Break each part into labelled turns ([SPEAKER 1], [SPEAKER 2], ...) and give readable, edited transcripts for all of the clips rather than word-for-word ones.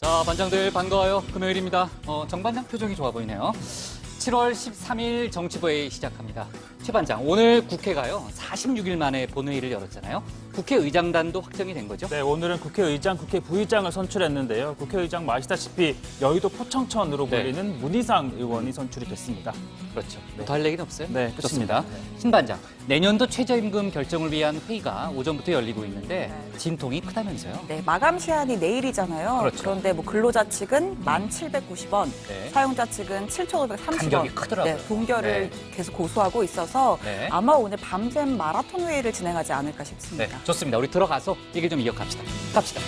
[SPEAKER 1] 자, 반장들 반가워요. 금요일입니다. 정반장 표정이 좋아 보이네요. 7월 13일 정치부회의 시작합니다. 최 반장, 오늘 국회가요 46일 만에 본회의를 열었잖아요. 국회의장단도 확정이 된 거죠?
[SPEAKER 2] 네, 오늘은 국회의장, 국회부의장을 선출했는데요. 국회의장 아시다시피 여의도 포청천으로 불리는 문희상 의원이 선출이 됐습니다.
[SPEAKER 1] 그렇죠. 더 할 얘기는 없어요?
[SPEAKER 2] 네,
[SPEAKER 1] 좋습니다. 신 반장, 내년도 최저임금 결정을 위한 회의가 오전부터 열리고 있는데 진통이 크다면서요?
[SPEAKER 3] 네, 마감 시한이 내일이잖아요.
[SPEAKER 1] 그렇죠.
[SPEAKER 3] 그런데 근로자 측은 1,790원,
[SPEAKER 1] 네.
[SPEAKER 3] 사용자 측은 7,530원.
[SPEAKER 1] 간격이 크더라고요.
[SPEAKER 3] 네, 동결을 계속 고수하고 있어서
[SPEAKER 1] 네.
[SPEAKER 3] 아마 오늘 밤샘 마라톤 회의를 진행하지 않을까 싶습니다.
[SPEAKER 1] 네, 좋습니다. 우리 들어가서 얘기 좀 이어갑시다. 갑시다.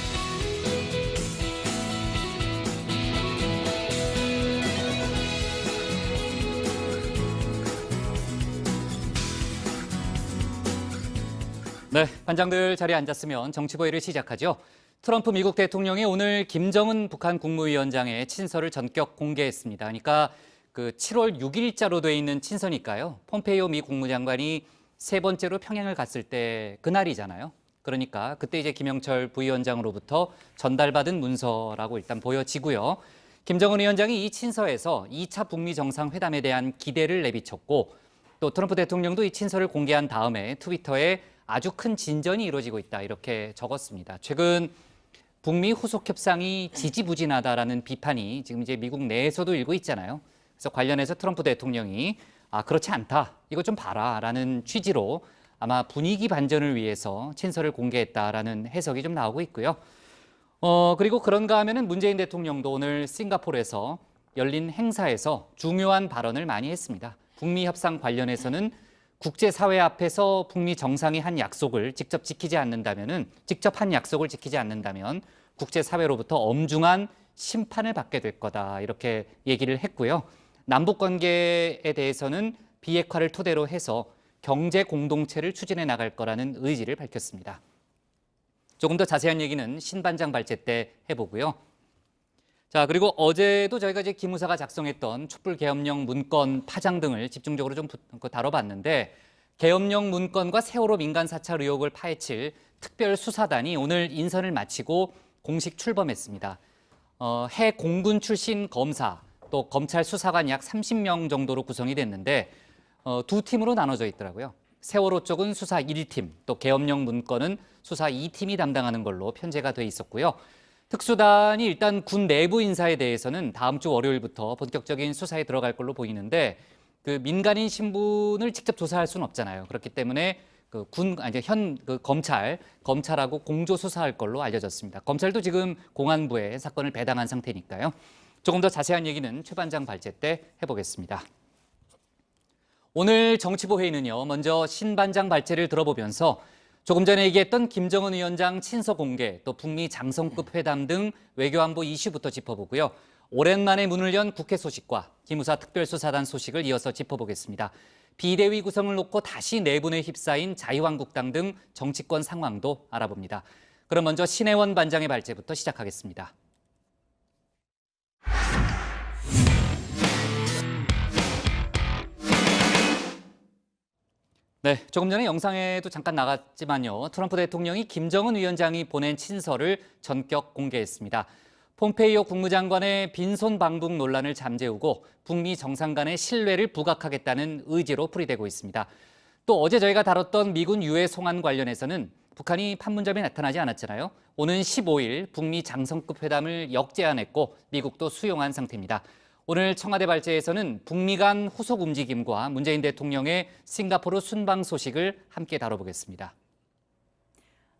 [SPEAKER 1] 네, 반장들 자리에 앉았으면 정치보회를 시작하죠. 트럼프 미국 대통령이 오늘 김정은 북한 국무위원장의 친서를 전격 공개했습니다. 그러니까 그 7월 6일자로 돼 있는 친서니까요. 폼페이오 미 국무장관이 세 번째로 평양을 갔을 때 그날이잖아요. 그러니까 그때 이제 김영철 부위원장으로부터 전달받은 문서라고 일단 보여지고요. 김정은 위원장이 이 친서에서 2차 북미 정상회담에 대한 기대를 내비쳤고 또 트럼프 대통령도 이 친서를 공개한 다음에 트위터에 아주 큰 진전이 이루어지고 있다 이렇게 적었습니다. 최근 북미 후속 협상이 지지부진하다라는 비판이 지금 이제 미국 내에서도 일고 있잖아요. 그래서 관련해서 트럼프 대통령이 그렇지 않다. 이거 좀 봐라라는 취지로 아마 분위기 반전을 위해서 친서를 공개했다라는 해석이 좀 나오고 있고요. 그리고 그런가 하면은 문재인 대통령도 오늘 싱가포르에서 열린 행사에서 중요한 발언을 많이 했습니다. 북미 협상 관련해서는 국제사회 앞에서 북미 정상이 한 약속을 직접 한 약속을 지키지 않는다면 국제사회로부터 엄중한 심판을 받게 될 거다 이렇게 얘기를 했고요. 남북 관계에 대해서는 비핵화를 토대로 해서 경제 공동체를 추진해 나갈 거라는 의지를 밝혔습니다. 조금 더 자세한 얘기는 신 반장 발제 때 해보고요. 자, 그리고 어제도 저희가 이제 기무사가 작성했던 촛불계엄령 문건 파장 등을 집중적으로 좀 다뤄봤는데 계엄령 문건과 세월호 민간 사찰 의혹을 파헤칠 특별수사단이 오늘 인선을 마치고 공식 출범했습니다. 해 공군 출신 검사 또 검찰 수사관 약 30명 정도로 구성이 됐는데 두 팀으로 나눠져 있더라고요. 세월호 쪽은 수사 1팀, 또 계엄령 문건은 수사 2팀이 담당하는 걸로 편제가 돼 있었고요. 특수단이 일단 군 내부 인사에 대해서는 다음 주 월요일부터 본격적인 수사에 들어갈 걸로 보이는데 그 민간인 신분을 직접 조사할 수는 없잖아요. 그렇기 때문에 검찰하고 공조 수사할 걸로 알려졌습니다. 검찰도 지금 공안부에 사건을 배당한 상태니까요. 조금 더 자세한 얘기는 최 반장 발제 때 해보겠습니다. 오늘 정치부 회의는요. 먼저 신 반장 발제를 들어보면서 조금 전에 얘기했던 김정은 위원장 친서 공개, 또 북미 장성급 회담 등 외교안보 이슈부터 짚어보고요. 오랜만에 문을 연 국회 소식과 기무사 특별수사단 소식을 이어서 짚어보겠습니다. 비대위 구성을 놓고 다시 내분에 휩싸인 자유한국당 등 정치권 상황도 알아봅니다. 그럼 먼저 신혜원 반장의 발제부터 시작하겠습니다. 네, 조금 전에 영상에도 잠깐 나갔지만요. 트럼프 대통령이 김정은 위원장이 보낸 친서를 전격 공개했습니다. 폼페이오 국무장관의 빈손 방북 논란을 잠재우고 북미 정상 간의 신뢰를 부각하겠다는 의지로 풀이되고 있습니다. 또 어제 저희가 다뤘던 미군 유해 송환 관련해서는 북한이 판문점에 나타나지 않았잖아요. 오는 15일 북미 장성급 회담을 역제안했고 미국도 수용한 상태입니다. 오늘 청와대 발제에서는 북미 간 후속 움직임과 문재인 대통령의 싱가포르 순방 소식을 함께 다뤄보겠습니다.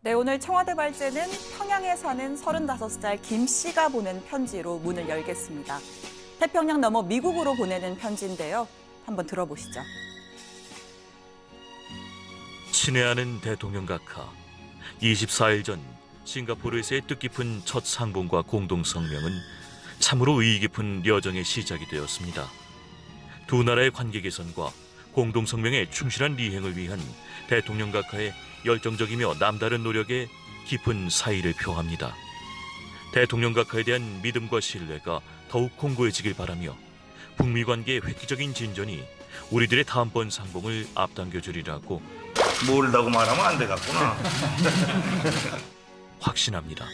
[SPEAKER 3] 네, 오늘 청와대 발제는 평양에 사는 35살 김 씨가 보낸 편지로 문을 열겠습니다. 태평양 넘어 미국으로 보내는 편지인데요. 한번 들어보시죠.
[SPEAKER 4] 친애하는 대통령 각하, 24일 전 싱가포르에서의 뜻깊은 첫 상봉과 공동 성명은 참으로 의의 깊은 여정의 시작이 되었습니다. 두 나라의 관계 개선과 공동 성명의 충실한 리행을 위한 대통령 각하의 열정적이며 남다른 노력에 깊은 사의를 표합니다. 대통령 각하에 대한 믿음과 신뢰가 더욱 공고해지길 바라며 북미 관계의 획기적인 진전이 우리들의 다음번 상봉을 앞당겨주리라고
[SPEAKER 5] 모른다고 말하면 안 되겠구나.
[SPEAKER 4] 확신합니다.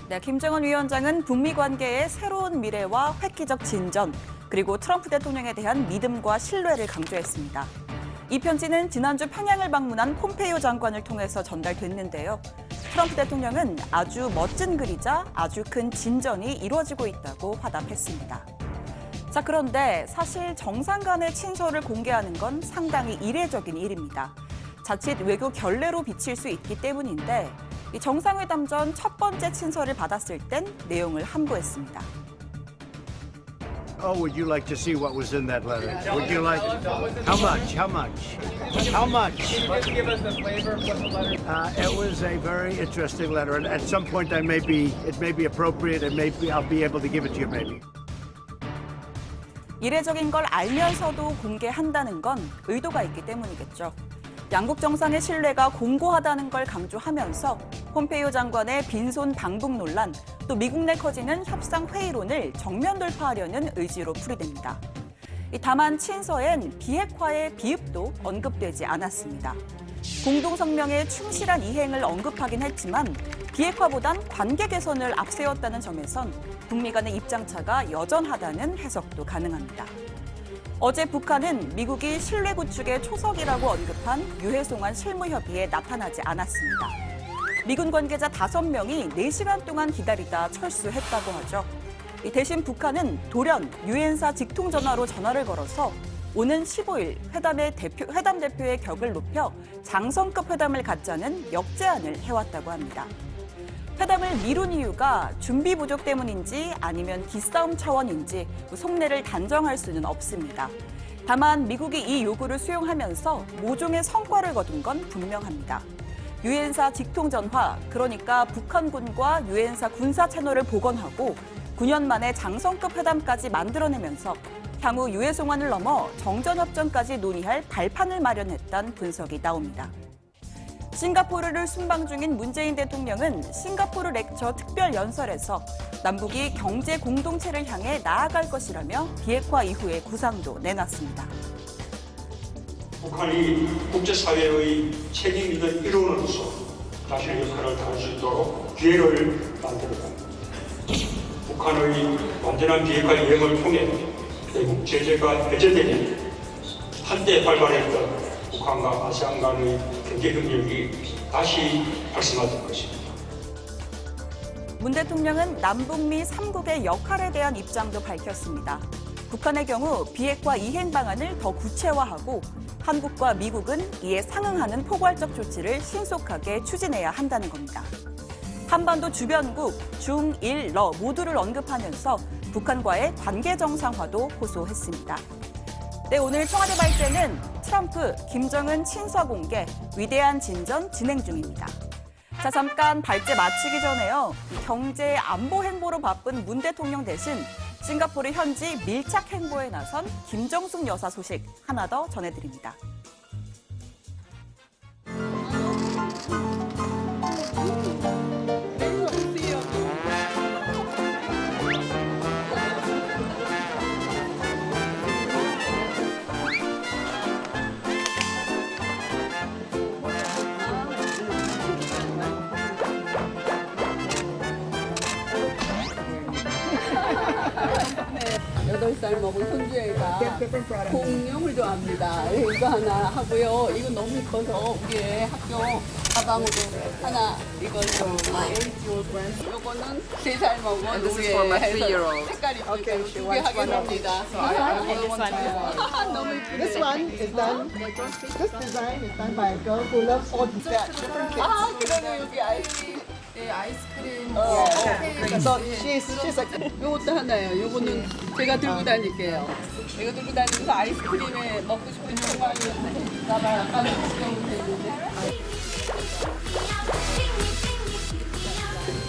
[SPEAKER 3] 네, 김정은 위원장은 북미 관계의 새로운 미래와 획기적 진전, 그리고 트럼프 대통령에 대한 믿음과 신뢰를 강조했습니다. 이 편지는 지난주 평양을 방문한 폼페이오 장관을 통해서 전달됐는데요. 트럼프 대통령은 아주 멋진 글이자 아주 큰 진전이 이루어지고 있다고 화답했습니다. 자, 그런데 사실 정상 간의 친서를 공개하는 건 상당히 이례적인 일입니다. 자칫 외교 결례로 비칠 수 있기 때문인데 이 정상회담 전 첫 번째 친서를 받았을 땐 내용을 함구했습니다.
[SPEAKER 6] Oh, would you like to see what was in that letter? Would you like? How much? How much? How much?
[SPEAKER 7] Just give us a flavor of what the letter.
[SPEAKER 6] It was a very interesting letter, and at some point, it may be appropriate, and maybe I'll be able to give it to you, maybe.
[SPEAKER 3] 이례적인 걸 알면서도 공개한다는 건 의도가 있기 때문이겠죠. 양국 정상의 신뢰가 공고하다는 걸 강조하면서 폼페이오 장관의 빈손 방북 논란, 또 미국 내 커지는 협상 회의론을 정면 돌파하려는 의지로 풀이됩니다. 다만 친서엔 비핵화의 비읍도 언급되지 않았습니다. 공동성명의 충실한 이행을 언급하긴 했지만 비핵화보단 관계 개선을 앞세웠다는 점에선 북미 간의 입장차가 여전하다는 해석도 가능합니다. 어제 북한은 미국이 신뢰 구축의 초석이라고 언급한 유해송환 실무협의에 나타나지 않았습니다. 미군 관계자 5명이 4시간 동안 기다리다 철수했다고 하죠. 대신 북한은 돌연 유엔사 직통전화로 전화를 걸어서 오는 15일 회담 대표의 격을 높여 장성급 회담을 갖자는 역제안을 해왔다고 합니다. 회담을 미룬 이유가 준비 부족 때문인지 아니면 기싸움 차원인지 속내를 단정할 수는 없습니다. 다만 미국이 이 요구를 수용하면서 모종의 성과를 거둔 건 분명합니다. 유엔사 직통전화, 그러니까 북한군과 유엔사 군사 채널을 복원하고 9년 만에 장성급 회담까지 만들어내면서 향후 유해송환을 넘어 정전협정까지 논의할 발판을 마련했다는 분석이 나옵니다. 싱가포르를 순방 중인 문재인 대통령은 싱가포르 렉처 특별연설에서 남북이 경제 공동체를 향해 나아갈 것이라며 비핵화 이후의 구상도 내놨습니다.
[SPEAKER 8] 북한이 국제사회의 책임 있는 일원으로서 자신의 역할을 다할 수 있도록 기회를 만들어갑니다. 북한의 완전한 비핵화 이행을 통해 대북 제재가 해제되니 한때 발발했던 북한과 아세안 간의 경제 협력이 다시 활성화될 것입니다.
[SPEAKER 3] 문 대통령은 남북미 3국의 역할에 대한 입장도 밝혔습니다. 북한의 경우 비핵화 이행 방안을 더 구체화하고 한국과 미국은 이에 상응하는 포괄적 조치를 신속하게 추진해야 한다는 겁니다. 한반도 주변국, 중, 일, 러 모두를 언급하면서 북한과의 관계 정상화도 호소했습니다. 네, 오늘 청와대 발제는 트럼프, 김정은 친서 공개, 위대한 진전 진행 중입니다. 자, 잠깐 발제 마치기 전에요. 경제 안보 행보로 바쁜 문 대통령 대신 싱가포르 현지 밀착 행보에 나선 김정숙 여사 소식 하나 더 전해드립니다.
[SPEAKER 9] 여덟 살 먹은 손주애가 공룡을 좋아합니다. 이거 하나 하고요. 이거 너무 예뻐서 우리 학교 가방으로 하나 이거는 요거는 3살 먹은 우리 애 색깔이 이쁘게 두개 하겠습니다. 너무 예쁘네.
[SPEAKER 10] This one is done. This design is done by a girl who loves all the different kids.
[SPEAKER 9] 아, 그러면 여기 아이스크림
[SPEAKER 10] So she's like.
[SPEAKER 9] 요것도 하나요. 요거는 제가 들고 다닐게요. 이거 들고 다니면서 아이스크림에 먹고 싶은 정말 나만 아까 먹으면 되는데.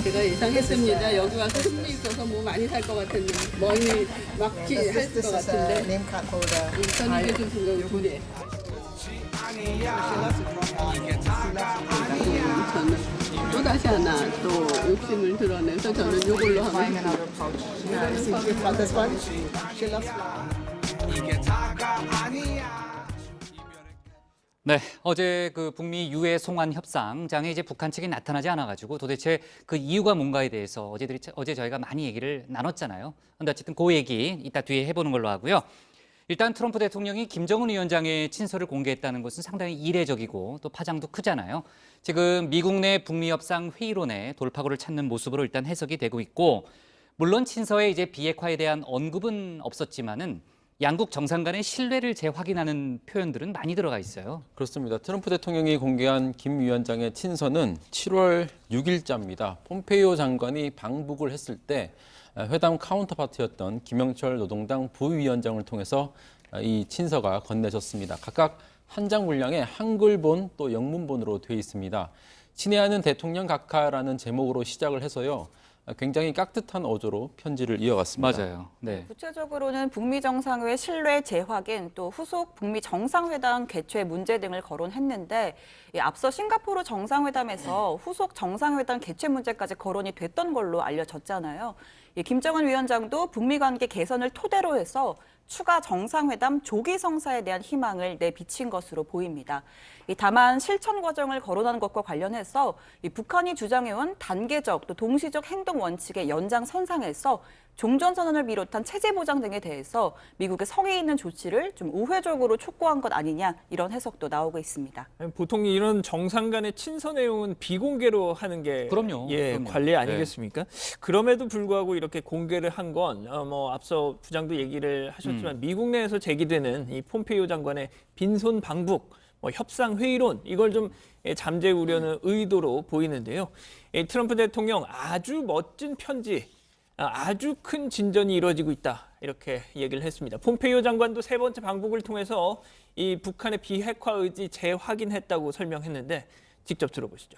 [SPEAKER 9] 제가 예상했습니다. 여기 와서 흠이 있어서 뭐 많이 살 것 같은데 많이 막히 할 것 같은데.
[SPEAKER 10] Name card holder.
[SPEAKER 9] 선생님께 주신 거 요거네. 저는 또 다시 하나 또 욕심을 드러내서 저는 요걸로
[SPEAKER 10] Buying
[SPEAKER 9] 하면
[SPEAKER 10] another pouch. She's got this one. She loves flower.
[SPEAKER 1] 네, 어제 그 북미 유해 송환 협상장에 이제 북한 측이 나타나지 않아가지고 도대체 그 이유가 뭔가에 대해서 어제 저희가 많이 얘기를 나눴잖아요. 근데 어쨌든 그 얘기 이따 뒤에 해보는 걸로 하고요. 일단 트럼프 대통령이 김정은 위원장의 친서를 공개했다는 것은 상당히 이례적이고 또 파장도 크잖아요. 지금 미국 내 북미 협상 회의론에 돌파구를 찾는 모습으로 일단 해석이 되고 있고, 물론 친서에 이제 비핵화에 대한 언급은 없었지만은 양국 정상 간의 신뢰를 재확인하는 표현들은 많이 들어가 있어요.
[SPEAKER 11] 그렇습니다. 트럼프 대통령이 공개한 김 위원장의 친서는 7월 6일자입니다. 폼페이오 장관이 방북을 했을 때 회담 카운터파트였던 김영철 노동당 부위원장을 통해서 이 친서가 건네졌습니다. 각각 한 장 분량의 한글본 또 영문본으로 되어 있습니다. 친애하는 대통령 각하라는 제목으로 시작을 해서요. 굉장히 깍듯한 어조로 편지를 이어갔습니다.
[SPEAKER 1] 맞아요. 네.
[SPEAKER 3] 구체적으로는 북미 정상회의 신뢰 재확인, 또 후속 북미 정상회담 개최 문제 등을 거론했는데, 앞서 싱가포르 정상회담에서 후속 정상회담 개최 문제까지 거론이 됐던 걸로 알려졌잖아요. 김정은 위원장도 북미 관계 개선을 토대로 해서 추가 정상회담 조기 성사에 대한 희망을 내비친 것으로 보입니다. 다만 실천 과정을 거론한 것과 관련해서 북한이 주장해온 단계적 또 동시적 행동 원칙의 연장선상에서 종전선언을 비롯한 체제 보장 등에 대해서 미국의 성의 있는 조치를 좀 우회적으로 촉구한 것 아니냐, 이런 해석도 나오고 있습니다.
[SPEAKER 7] 보통 이런 정상 간의 친서 내용은 비공개로 하는 게
[SPEAKER 1] 그럼요. 그럼요.
[SPEAKER 7] 관례 아니겠습니까? 그럼에도 불구하고 이렇게 공개를 한 건 앞서 부장도 얘기를 하셨지만 미국 내에서 제기되는 이 폼페이오 장관의 빈손 방북, 협상 회의론, 이걸 좀 잠재우려는 의도로 보이는데요. 트럼프 대통령 아주 멋진 편지, 아주 큰 진전이 이루어지고 있다, 이렇게 얘기를 했습니다. 폼페이오 장관도 세 번째 방북을 통해서 이 북한의 비핵화 의지 재확인했다고 설명했는데 직접 들어보시죠.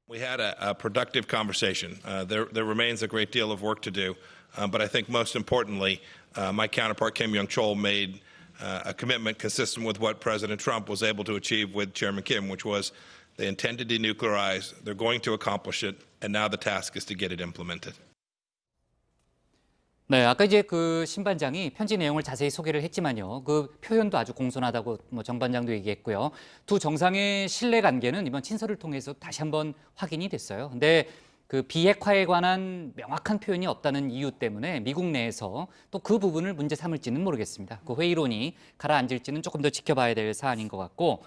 [SPEAKER 12] We had a productive conversation. There remains a great deal of work to do, but I think most importantly, my counterpart Kim Young-chol made a commitment consistent with what President Trump was able to achieve with Chairman Kim, which was they intend to denuclearize, they're going to accomplish it, and now the task is to get it implemented.
[SPEAKER 1] 네, 아까 이제 그 신반장이 편지 내용을 자세히 소개를 했지만요. 그 표현도 아주 공손하다고 정반장도 얘기했고요. 두 정상의 신뢰 관계는 이번 친서를 통해서 다시 한번 확인이 됐어요. 근데 그 비핵화에 관한 명확한 표현이 없다는 이유 때문에 미국 내에서 또 그 부분을 문제 삼을지는 모르겠습니다. 그 회의론이 가라앉을지는 조금 더 지켜봐야 될 사안인 것 같고,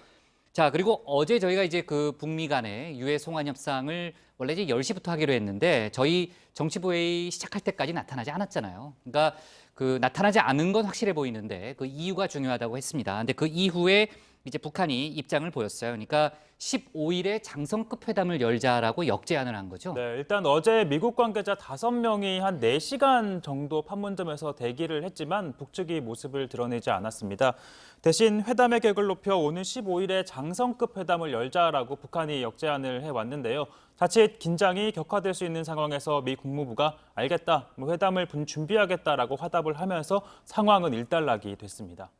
[SPEAKER 1] 자, 그리고 어제 저희가 이제 그 북미 간의 유해 송환 협상을 원래 이제 10시부터 하기로 했는데 저희 정치부회의 시작할 때까지 나타나지 않았잖아요. 그러니까 그 나타나지 않은 건 확실해 보이는데 그 이유가 중요하다고 했습니다. 근데 그 이후에 이제 북한이 입장을 보였어요. 그러니까 15일에 장성급 회담을 열자라고 역제안을 한 거죠.
[SPEAKER 2] 네, 일단 어제 미국 관계자 5명이 한 4시간 정도 판문점에서 대기를 했지만 북측이 모습을 드러내지 않았습니다. 대신 회담의 격을 높여 오는 15일에 장성급 회담을 열자라고 북한이 역제안을 해왔는데요. 자칫 긴장이 격화될 수 있는 상황에서 미 국무부가 알겠다, 회담을 준비하겠다라고 화답을 하면서 상황은 일단락이 됐습니다.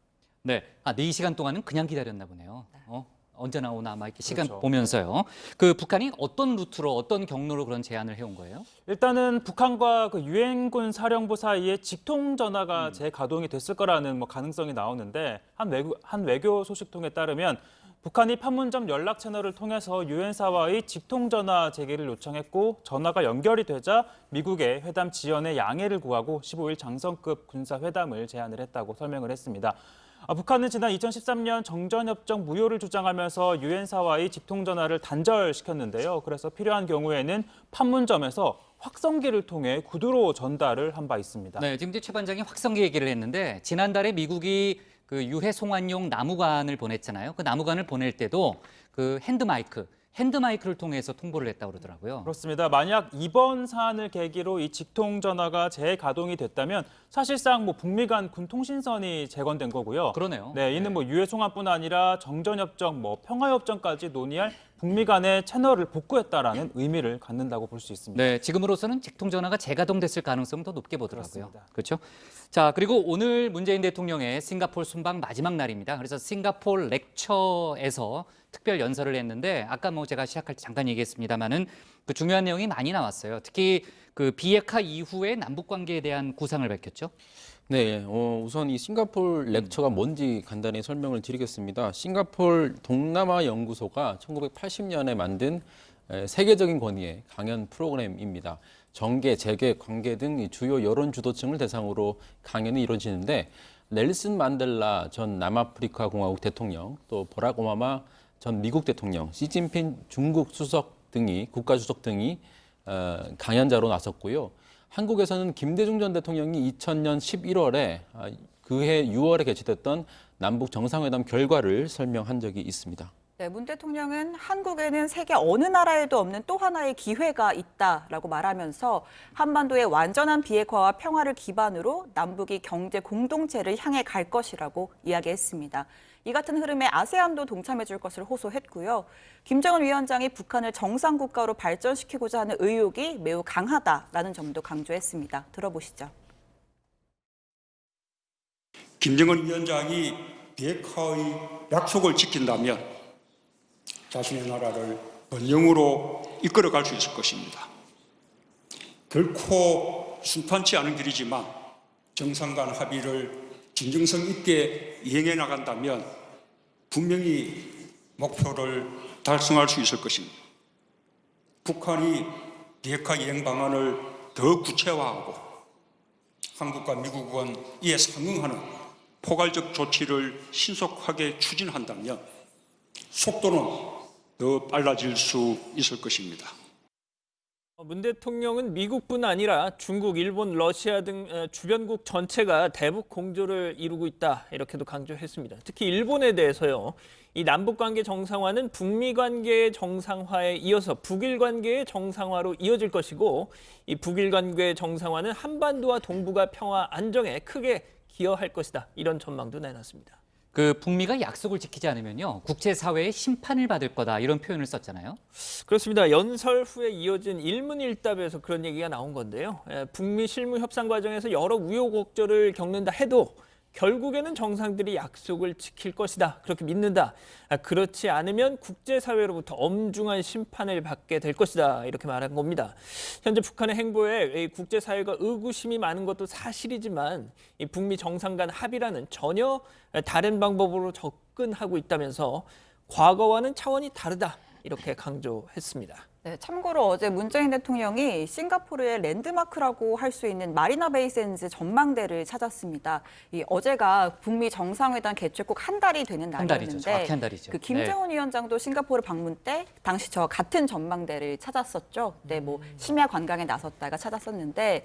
[SPEAKER 1] 네, 4시간 동안은 그냥 기다렸나 보네요. 언제 나오나 막 이렇게 시간
[SPEAKER 2] 그렇죠.
[SPEAKER 1] 보면서요. 그 북한이 어떤 루트로, 어떤 경로로 그런 제안을 해온 거예요?
[SPEAKER 2] 일단은 북한과 그 유엔군 사령부 사이에 직통 전화가 재가동이 됐을 거라는 가능성이 나오는데 한 외교 소식통에 따르면 북한이 판문점 연락 채널을 통해서 유엔사와의 직통 전화 재개를 요청했고 전화가 연결이 되자 미국의 회담 지연의 양해를 구하고 15일 장성급 군사 회담을 제안을 했다고 설명을 했습니다. 북한은 지난 2013년 정전협정 무효를 주장하면서 유엔사와의 직통전화를 단절시켰는데요. 그래서 필요한 경우에는 판문점에서 확성기를 통해 구두로 전달을 한 바 있습니다.
[SPEAKER 1] 네, 지금 이제 최 반장이 확성기 얘기를 했는데 지난달에 미국이 그 유해 송환용 나무관을 보냈잖아요. 그 나무관을 보낼 때도 그 핸드마이크를 통해서 통보를 했다고 그러더라고요.
[SPEAKER 2] 그렇습니다. 만약 이번 사안을 계기로 이 직통전화가 재가동이 됐다면 사실상 북미 간 군 통신선이 재건된 거고요.
[SPEAKER 1] 그러네요.
[SPEAKER 2] 네, 이는 유해 송환뿐 아니라 정전협정, 평화협정까지 논의할 북미 간의 채널을 복구했다라는 의미를 갖는다고 볼 수 있습니다.
[SPEAKER 1] 네, 지금으로서는 직통전화가 재가동됐을 가능성은 더 높게 보더라고요.
[SPEAKER 2] 그렇습니다.
[SPEAKER 1] 그렇죠? 자, 그리고 오늘 문재인 대통령의 싱가포르 순방 마지막 날입니다. 그래서 싱가포르 렉처에서 특별 연설을 했는데 아까 제가 시작할 때 잠깐 얘기했습니다만은 그 중요한 내용이 많이 나왔어요. 특히 그 비핵화 이후의 남북 관계에 대한 구상을 밝혔죠.
[SPEAKER 11] 네, 우선 이 싱가포르 렉처가 뭔지 간단히 설명을 드리겠습니다. 싱가포르 동남아 연구소가 1980년에 만든 세계적인 권위의 강연 프로그램입니다. 정계, 재계, 관계 등 이 주요 여론 주도층을 대상으로 강연이 이루어지는데 넬슨 만델라 전 남아프리카 공화국 대통령, 또 버락 오바마 전 미국 대통령, 시진핑 중국 수석 등이 국가주석 등이 강연자로 나섰고요. 한국에서는 김대중 전 대통령이 2000년 11월에 그해 6월에 개최됐던 남북 정상회담 결과를 설명한 적이 있습니다.
[SPEAKER 3] 네, 문 대통령은 한국에는 세계 어느 나라에도 없는 또 하나의 기회가 있다라고 말하면서 한반도의 완전한 비핵화와 평화를 기반으로 남북이 경제 공동체를 향해 갈 것이라고 이야기했습니다. 이 같은 흐름에 아세안도 동참해 줄 것을 호소했고요. 김정은 위원장이 북한을 정상국가로 발전시키고자 하는 의욕이 매우 강하다라는 점도 강조했습니다. 들어보시죠.
[SPEAKER 8] 김정은 위원장이 비핵화의 약속을 지킨다면 자신의 나라를 번영으로 이끌어갈 수 있을 것입니다. 결코 순탄치 않은 길이지만 정상 간 합의를 진정성 있게 이행해 나간다면 분명히 목표를 달성할 수 있을 것입니다. 북한이 비핵화 이행 방안을 더 구체화하고 한국과 미국은 이에 상응하는 포괄적 조치를 신속하게 추진한다면 속도는 더 빨라질 수 있을 것입니다.
[SPEAKER 7] 문 대통령은 미국뿐 아니라 중국, 일본, 러시아 등 주변국 전체가 대북 공조를 이루고 있다 이렇게도 강조했습니다. 특히 일본에 대해서요. 이 남북 관계 정상화는 북미 관계의 정상화에 이어서 북일 관계의 정상화로 이어질 것이고 이 북일 관계의 정상화는 한반도와 동북아 평화 안정에 크게 기여할 것이다. 이런 전망도 내놨습니다.
[SPEAKER 1] 그 북미가 약속을 지키지 않으면요, 국제사회의 심판을 받을 거다 이런 표현을 썼잖아요.
[SPEAKER 7] 그렇습니다. 연설 후에 이어진 일문일답에서 그런 얘기가 나온 건데요. 북미 실무 협상 과정에서 여러 우여곡절을 겪는다 해도 결국에는 정상들이 약속을 지킬 것이다. 그렇게 믿는다. 그렇지 않으면 국제사회로부터 엄중한 심판을 받게 될 것이다. 이렇게 말한 겁니다. 현재 북한의 행보에 국제사회가 의구심이 많은 것도 사실이지만 이 북미 정상 간 합의라는 전혀 다른 방법으로 접근하고 있다면서 과거와는 차원이 다르다. 이렇게 강조했습니다.
[SPEAKER 3] 네, 참고로 어제 문재인 대통령이 싱가포르의 랜드마크라고 할 수 있는 마리나 베이 샌즈 전망대를 찾았습니다. 어제가 북미 정상회담 개최국 한 달이 되는
[SPEAKER 1] 한 달이죠.
[SPEAKER 3] 날이었는데
[SPEAKER 1] 정확히 한 달이죠.
[SPEAKER 3] 그 김정은 위원장도 싱가포르 방문 때 당시 저 같은 전망대를 찾았었죠. 네, 뭐 심야 관광에 나섰다가 찾았었는데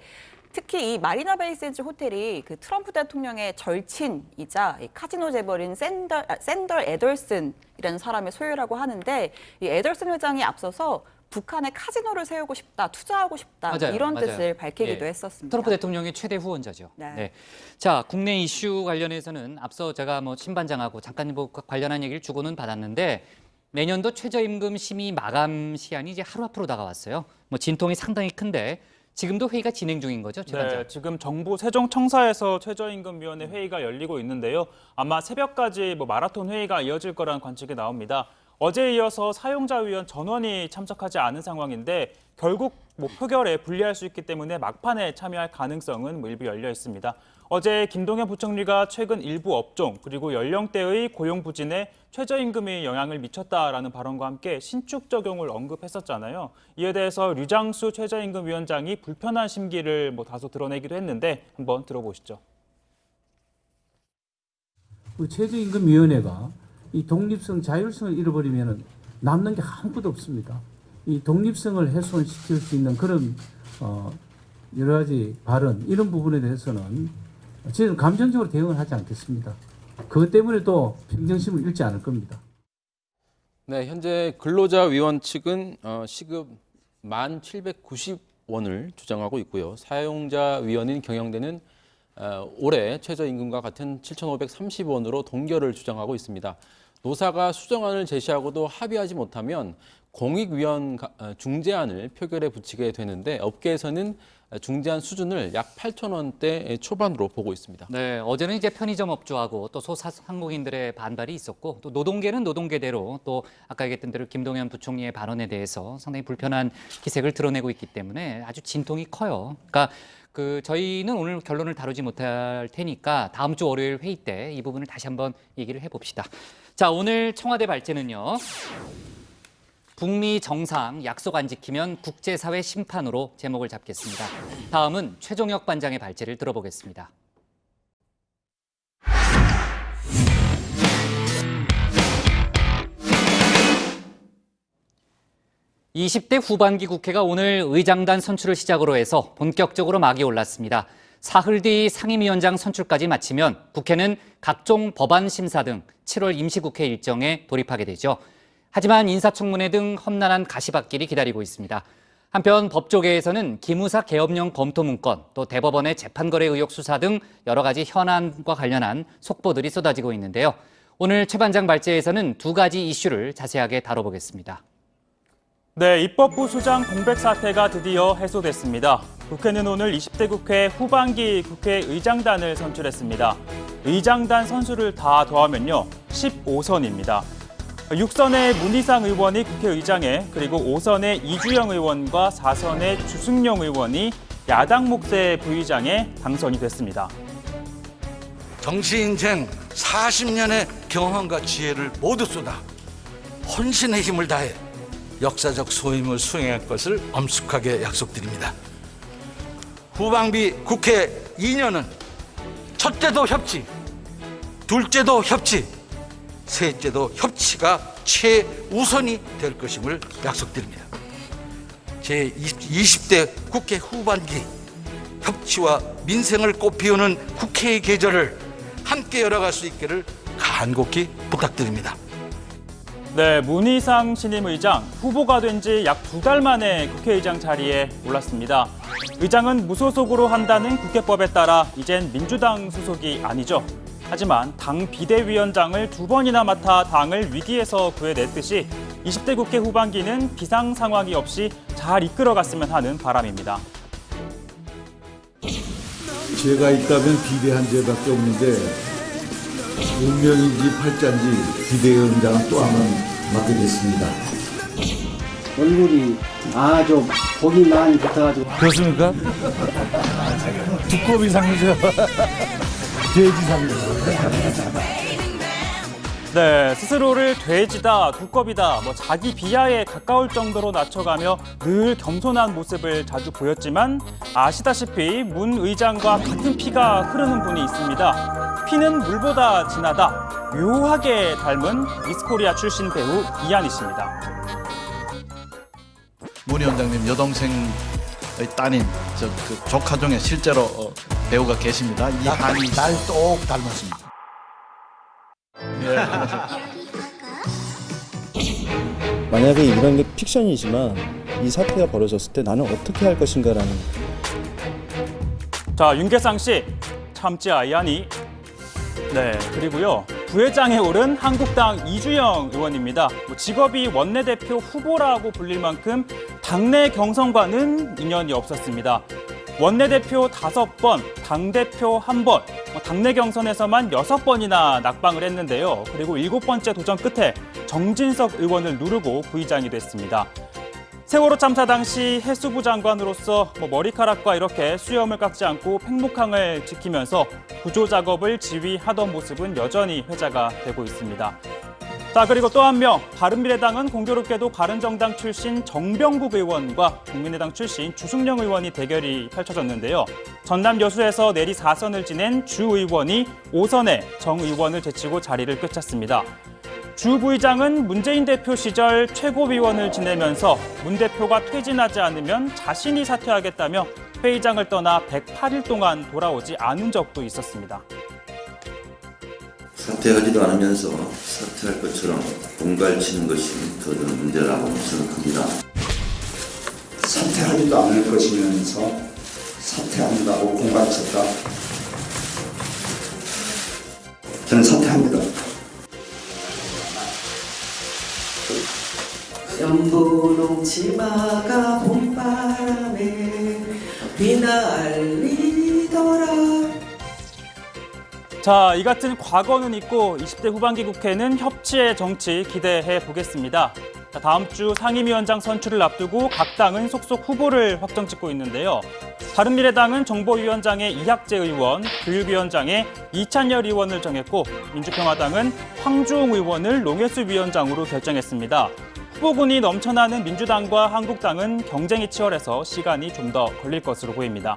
[SPEAKER 3] 특히 이 마리나 베이 샌즈 호텔이 그 트럼프 대통령의 절친이자 카지노 재벌인 샌더 에덜슨이라는 사람의 소유라고 하는데 이 에덜슨 회장이 앞서서 북한에 카지노를 세우고 싶다, 투자하고 싶다
[SPEAKER 1] 맞아요,
[SPEAKER 3] 이런
[SPEAKER 1] 맞아요.
[SPEAKER 3] 뜻을 밝히기도
[SPEAKER 1] 예.
[SPEAKER 3] 했었습니다.
[SPEAKER 1] 트럼프 대통령의 최대 후원자죠.
[SPEAKER 3] 네.
[SPEAKER 1] 네. 자, 국내 이슈 관련해서는 앞서 제가 신반장하고 잠깐 관련한 얘기를 주고는 받았는데 내년도 최저임금 심의 마감 시한이 이제 하루 앞으로 다가왔어요. 진통이 상당히 큰데 지금도 회의가 진행 중인 거죠, 최 반장?
[SPEAKER 2] 네, 지금 정부 세종청사에서 최저임금위원회 회의가 열리고 있는데요. 아마 새벽까지 마라톤 회의가 이어질 거라는 관측이 나옵니다. 어제에 이어서 사용자위원 전원이 참석하지 않은 상황인데 결국 표결에 불리할 수 있기 때문에 막판에 참여할 가능성은 일부 열려 있습니다. 어제 김동연 부총리가 최근 일부 업종 그리고 연령대의 고용 부진에 최저임금이 영향을 미쳤다라는 발언과 함께 신축 적용을 언급했었잖아요. 이에 대해서 류장수 최저임금위원장이 불편한 심기를 다소 드러내기도 했는데 한번 들어보시죠.
[SPEAKER 13] 최저임금위원회가 이 독립성, 자율성을 잃어버리면 남는 게 아무것도 없습니다. 이 독립성을 훼손시킬 수 있는 그런 여러 가지 발언, 이런 부분에 대해서는 저희는 감정적으로 대응을 하지 않겠습니다. 그것 때문에 또 평정심을 잃지 않을 겁니다.
[SPEAKER 11] 네, 현재 근로자위원 측은 시급 1,790원을 주장하고 있고요. 사용자위원인 경영대는 올해 최저임금과 같은 7,530원으로 동결을 주장하고 있습니다. 노사가 수정안을 제시하고도 합의하지 못하면 공익위원 중재안을 표결에 붙이게 되는데 업계에서는 중재안 수준을 약 8,000원대 초반으로 보고 있습니다.
[SPEAKER 1] 네, 어제는 이제 편의점 업주하고 또 소상공인들의 반발이 있었고 또 노동계는 노동계대로 또 아까 얘기했던 대로 김동연 부총리의 발언에 대해서 상당히 불편한 기색을 드러내고 있기 때문에 아주 진통이 커요. 그러니까 저희는 오늘 결론을 다루지 못할 테니까 다음 주 월요일 회의 때 이 부분을 다시 한번 얘기를 해봅시다. 자, 오늘 청와대 발제는요. 북미 정상 약속 안 지키면 국제사회 심판으로 제목을 잡겠습니다. 다음은 최종혁 반장의 발제를 들어보겠습니다. 20대 후반기 국회가 오늘 의장단 선출을 시작으로 해서 본격적으로 막이 올랐습니다. 사흘 뒤 상임위원장 선출까지 마치면 국회는 각종 법안 심사 등 7월 임시국회 일정에 돌입하게 되죠. 하지만 인사청문회 등 험난한 가시밭길이 기다리고 있습니다. 한편 법조계에서는 기무사 개업령 검토 문건, 또 대법원의 재판거래 의혹 수사 등 여러 가지 현안과 관련한 속보들이 쏟아지고 있는데요. 오늘 최 반장 발제에서는 두 가지 이슈를 자세하게 다뤄보겠습니다.
[SPEAKER 2] 네, 입법부 수장 공백 사태가 드디어 해소됐습니다. 국회는 오늘 20대 국회 후반기 국회의장단을 선출했습니다. 의장단 선수를 다 더하면요, 15선입니다. 6선의 문희상 의원이 국회의장에, 그리고 5선의 이주영 의원과 4선의 주승용 의원이 야당 몫의 부의장에 당선이 됐습니다.
[SPEAKER 14] 정치인생 40년의 경험과 지혜를 모두 쏟아 혼신의 힘을 다해 역사적 소임을 수행할 것을 엄숙하게 약속드립니다. 후반기 국회 2년은 첫째도 협치, 둘째도 협치, 셋째도 협치가 최우선이 될 것임을 약속드립니다. 제20대 국회 후반기 협치와 민생을 꽃피우는 국회의 계절을 함께 열어갈 수 있기를 간곡히 부탁드립니다.
[SPEAKER 2] 네, 문희상 신임 의장 후보가 된 지 약 2달 만에 국회의장 자리에 올랐습니다. 의장은 무소속으로 한다는 국회법에 따라 이젠 민주당 소속이 아니죠. 하지만 당 비대위원장을 2번이나 맡아 당을 위기에서 구해냈듯이 20대 국회 후반기는 비상 상황이 없이 잘 이끌어갔으면 하는 바람입니다.
[SPEAKER 15] 제가 있다면 비대한 죄밖에 없는데 운명인지 팔자인지 비대위원장은 또 한 번 맡게 됐습니다.
[SPEAKER 13] 얼굴이 좀 복이 많이 붙어가지고.
[SPEAKER 15] 그렇습니까? 두꺼비 상이죠. 돼지 상이죠.
[SPEAKER 2] 네, 스스로를 돼지다, 두꺼비다, 자기 비하에 가까울 정도로 낮춰가며 늘 겸손한 모습을 자주 보였지만 아시다시피 문 의장과 같은 피가 흐르는 분이 있습니다. 피는 물보다 진하다, 묘하게 닮은 미스코리아 출신 배우 이한희 씨입니다.
[SPEAKER 16] 문 위원장님 여동생의 따님, 조카 중에 실제로 배우가 계십니다. 이한희
[SPEAKER 15] 날 똑 닮았습니다.
[SPEAKER 17] 만약에 이런 게 픽션이지만 이 사태가 벌어졌을 때 나는 어떻게 할 것인가라는.
[SPEAKER 2] 자, 윤계상 씨, 참지 아이하니. 네, 그리고요, 부회장에 오른 한국당 이주영 의원입니다. 직업이 원내대표 후보라고 불릴 만큼 당내 경선과는 인연이 없었습니다. 원내대표 5번, 당대표 1번, 당내 경선에서만 6번이나 낙방을 했는데요. 그리고 7번째 도전 끝에 정진석 의원을 누르고 부의장이 됐습니다. 세월호 참사 당시 해수부 장관으로서 머리카락과 이렇게 수염을 깎지 않고 팽목항을 지키면서 구조 작업을 지휘하던 모습은 여전히 회자가 되고 있습니다. 자, 그리고 또 한 명, 바른미래당은 공교롭게도 바른정당 출신 정병국 의원과 국민의당 출신 주승용 의원이 대결이 펼쳐졌는데요. 전남 여수에서 내리 4선을 지낸 주 의원이 5선에 정 의원을 제치고 자리를 꿰찼습니다. 주 부의장은 문재인 대표 시절 최고위원을 지내면서 문 대표가 퇴진하지 않으면 자신이 사퇴하겠다며 회의장을 떠나 108일 동안 돌아오지 않은 적도 있었습니다.
[SPEAKER 18] 사퇴하지도 않으면서 사퇴할 것처럼 공갈치는 것이 더 큰 문제라고 생각합니다.
[SPEAKER 19] 사퇴하지도 않을 것이면서 사퇴한다고 공갈쳤다. 저는 사퇴합니다.
[SPEAKER 20] 연분홍 치마가 봄바람에 휘날리더라.
[SPEAKER 2] 자, 이 같은 과거는 있고 20대 후반기 국회는 협치의 정치 기대해 보겠습니다. 다음 주 상임위원장 선출을 앞두고 각 당은 속속 후보를 확정짓고 있는데요. 바른미래당은 정보위원장에 이학재 의원, 교육위원장에 이찬열 의원을 정했고 민주평화당은 황주홍 의원을 농해수 위원장으로 결정했습니다. 후보군이 넘쳐나는 민주당과 한국당은 경쟁이 치열해서 시간이 좀 더 걸릴 것으로 보입니다.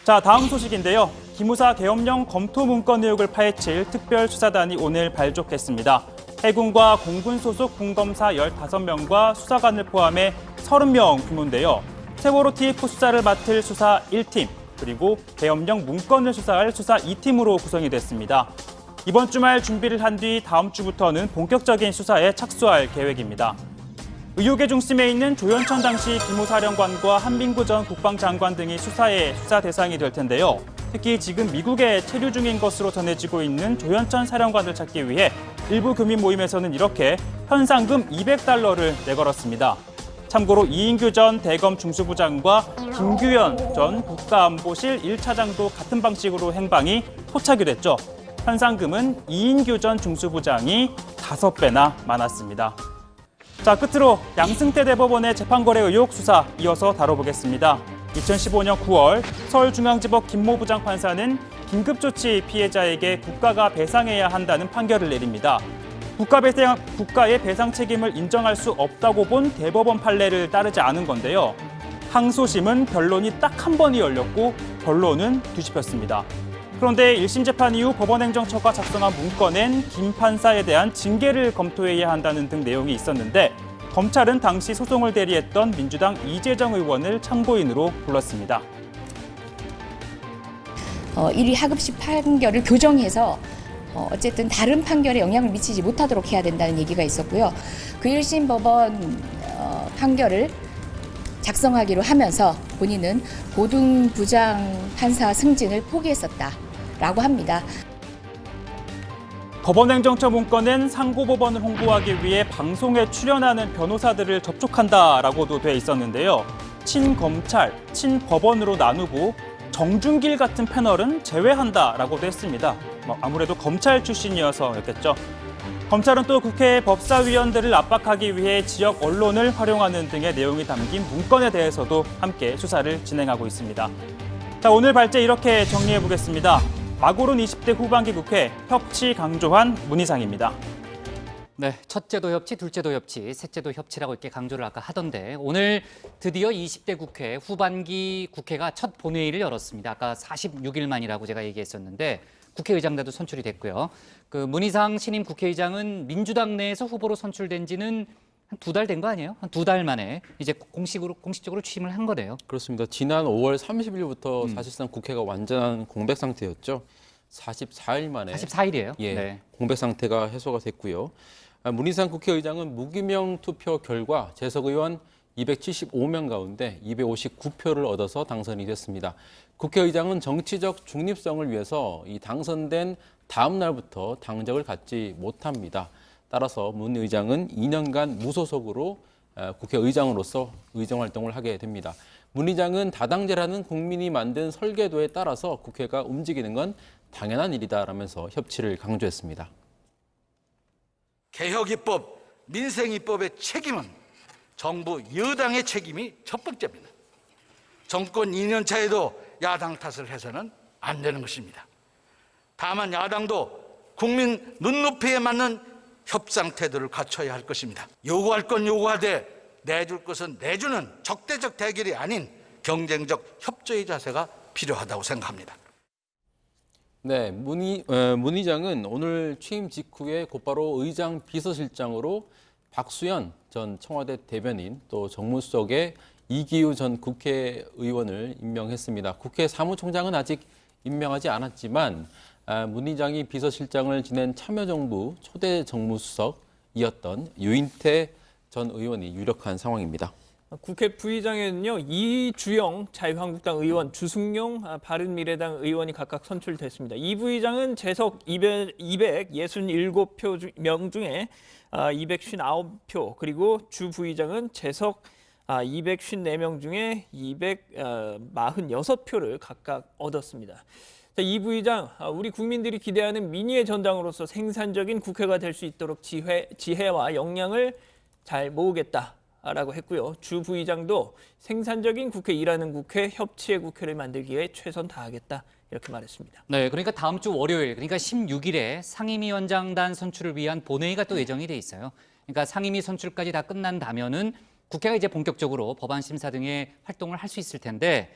[SPEAKER 2] 자, 다음 소식인데요. 기무사 계엄령 검토 문건 의혹을 파헤칠 특별수사단이 오늘 발족했습니다. 해군과 공군 소속 군검사 15명과 수사관을 포함해 30명 규모인데요. 세월호 TF 수사를 맡을 수사 1팀, 그리고 계엄령 문건을 수사할 수사 2팀으로 구성이 됐습니다. 이번 주말 준비를 한 뒤 다음 주부터는 본격적인 수사에 착수할 계획입니다. 의혹의 중심에 있는 조현천 당시 기무사령관과 한민구 전 국방장관 등이 수사 대상이 될 텐데요. 특히 지금 미국에 체류 중인 것으로 전해지고 있는 조현천 사령관을 찾기 위해 일부 금융 모임에서는 이렇게 현상금 $200를 내걸었습니다. 참고로 이인규 전 대검 중수부장과 김규현 전 국가안보실 1차장도 같은 방식으로 행방이 포착이 됐죠. 현상금은 이인규 전 중수부장이 5배나 많았습니다. 자, 끝으로 양승태 대법원의 재판거래 의혹 수사 이어서 다뤄보겠습니다. 2015년 9월 서울중앙지법 김모 부장판사는 긴급조치 피해자에게 국가가 배상해야 한다는 판결을 내립니다. 국가의 배상 책임을 인정할 수 없다고 본 대법원 판례를 따르지 않은 건데요. 항소심은 변론이 딱 한 번이 열렸고 결론은 뒤집혔습니다. 그런데 1심 재판 이후 법원행정처가 작성한 문건엔 김 판사에 대한 징계를 검토해야 한다는 등 내용이 있었는데 검찰은 당시 소송을 대리했던 민주당 이재정 의원을 참고인으로 불렀습니다.
[SPEAKER 21] 1위 하급식 판결을 교정해서 어쨌든 다른 판결에 영향을 미치지 못하도록 해야 된다는 얘기가 있었고요. 그 1심 법원 판결을 작성하기로 하면서 본인은 고등부장 판사 승진을 포기했었다라고 합니다.
[SPEAKER 2] 법원행정처 문건엔 상고법원을 홍보하기 위해 방송에 출연하는 변호사들을 접촉한다라고도 돼 있었는데요. 친검찰, 친법원으로 나누고 정준길 같은 패널은 제외한다라고도 했습니다. 아무래도 검찰 출신이어서였겠죠. 검찰은 또 국회 법사위원들을 압박하기 위해 지역 언론을 활용하는 등의 내용이 담긴 문건에 대해서도 함께 수사를 진행하고 있습니다. 자, 오늘 발제 이렇게 정리해보겠습니다. 마고른 20대 후반기 국회 협치 강조한 문희상입니다.
[SPEAKER 1] 네, 첫째도 협치, 둘째도 협치, 셋째도 협치라고 이렇게 강조를 아까 하던데 오늘 드디어 20대 국회 후반기 국회가 첫 본회의를 열었습니다. 아까 46일 만이라고 제가 얘기했었는데 국회의장단도 선출이 됐고요. 그 문희상 신임 국회의장은 민주당 내에서 후보로 선출된 지는 한 2달 된 거 아니에요? 한 2달 만에 이제 공식적으로 취임을 한 거네요.
[SPEAKER 11] 그렇습니다. 지난 5월 30일부터 사실상 국회가 완전한 공백 상태였죠. 44일 만에
[SPEAKER 1] 44일이에요?
[SPEAKER 11] 예,
[SPEAKER 1] 네.
[SPEAKER 11] 공백 상태가 해소가 됐고요. 문희상 국회의장은 무기명 투표 결과 재석 의원 275명 가운데 259표를 얻어서 당선이 됐습니다. 국회의장은 정치적 중립성을 위해서 이 당선된 다음 날부터 당적을 갖지 못합니다. 따라서 문 의장은 2년간 무소속으로 국회의장으로서 의정활동을 하게 됩니다. 문 의장은 다당제라는 국민이 만든 설계도에 따라서 국회가 움직이는 건 당연한 일이다라면서 협치를 강조했습니다.
[SPEAKER 14] 개혁입법, 민생입법의 책임은 정부 여당의 책임이 첫 번째입니다. 정권 2년 차에도 야당 탓을 해서는 안 되는 것입니다. 다만 야당도 국민 눈높이에 맞는 협상 태도를 갖춰야 할 것입니다. 요구할 건 요구하되 내줄 것은 내주는 적대적 대결이 아닌 경쟁적 협조의 자세가 필요하다고 생각합니다.
[SPEAKER 11] 네, 문 의장은 오늘 취임 직후에 곧바로 의장 비서실장으로 박수현 전 청와대 대변인 또 정무수석에 이기우 전 국회의원을 임명했습니다. 국회 사무총장은 아직 임명하지 않았지만 문 의장이 비서실장을 지낸 참여정부 초대 정무수석이었던 유인태 전 의원이 유력한 상황입니다.
[SPEAKER 7] 국회 부의장에는요, 이주영 자유한국당 의원, 주승용 바른미래당 의원이 각각 선출됐습니다. 이 부의장은 재석 267명 중에 259표, 그리고 주 부의장은 재석 254명 중에 246표를 각각 얻었습니다. 이 부의장, 우리 국민들이 기대하는 민의의 전당으로서 생산적인 국회가 될 수 있도록 지혜와 역량을 잘 모으겠다라고 했고요. 주 부의장도 생산적인 국회, 일하는 국회, 협치의 국회를 만들기 위해 최선 다하겠다 이렇게 말했습니다.
[SPEAKER 1] 네, 그러니까 다음 주 월요일, 그러니까 16일에 상임위원장단 선출을 위한 본회의가 또 예정이 돼 있어요. 그러니까 상임위 선출까지 다 끝난다면은 국회가 이제 본격적으로 법안 심사 등의 활동을 할 수 있을 텐데,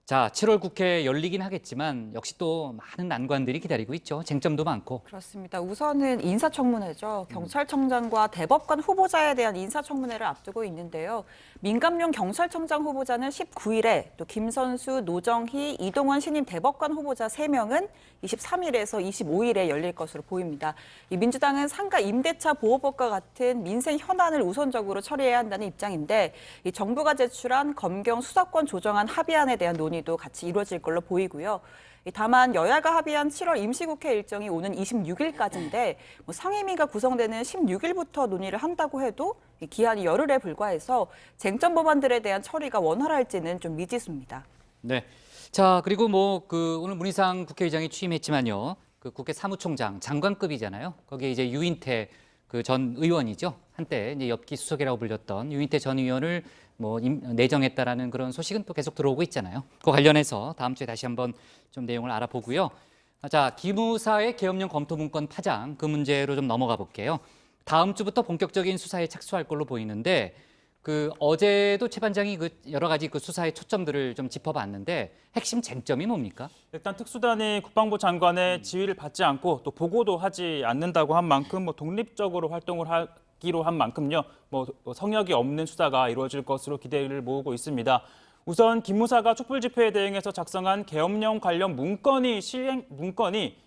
[SPEAKER 1] 자, 7월 국회 열리긴 하겠지만 역시 또 많은 난관들이 기다리고 있죠. 쟁점도 많고.
[SPEAKER 3] 그렇습니다. 우선은 인사청문회죠. 경찰청장과 대법관 후보자에 대한 인사청문회를 앞두고 있는데요. 민감용 경찰청장 후보자는 19일에 또 김선수, 노정희, 이동원 신임 대법관 후보자 3명은 23일에서 25일에 열릴 것으로 보입니다. 이 민주당은 상가 임대차 보호법과 같은 민생 현안을 우선적으로 처리해야 한다는 입장인데, 이 정부가 제출한 검경 수사권 조정안 합의안에 대한 논의도 같이 이루어질 걸로 보이고요. 다만 여야가 합의한 7월 임시국회 일정이 오는 26일까지인데 상임위가 구성되는 16일부터 논의를 한다고 해도 기한이 열흘에 불과해서 쟁점 법안들에 대한 처리가 원활할지는 좀 미지수입니다.
[SPEAKER 1] 네. 자, 그리고 오늘 문희상 국회의장이 취임했지만요. 그 국회 사무총장 장관급이잖아요. 거기에 이제 유인태 그 전 의원이죠. 한때 이제 엽기 수석이라고 불렸던 유인태 전 의원을 내정했다라는 그런 소식은 또 계속 들어오고 있잖아요. 그 관련해서 다음 주에 다시 한번 좀 내용을 알아보고요. 자, 기무사의 계엄령 검토 문건 파장, 그 문제로 좀 넘어가 볼게요. 다음 주부터 본격적인 수사에 착수할 걸로 보이는데, 그 어제도 최반장이 그 여러 가지 그 수사의 초점들을 좀 짚어봤는데 핵심 쟁점이 뭡니까?
[SPEAKER 2] 일단 특수단이 국방부 장관의 지휘를 받지 않고 또 보고도 하지 않는다고 한 만큼 독립적으로 활동을 하기로 한 만큼요. 성역이 없는 수사가 이루어질 것으로 기대를 모으고 있습니다. 우선 기무사가 촛불 집회에 대응해서 작성한 계엄령 관련 문건이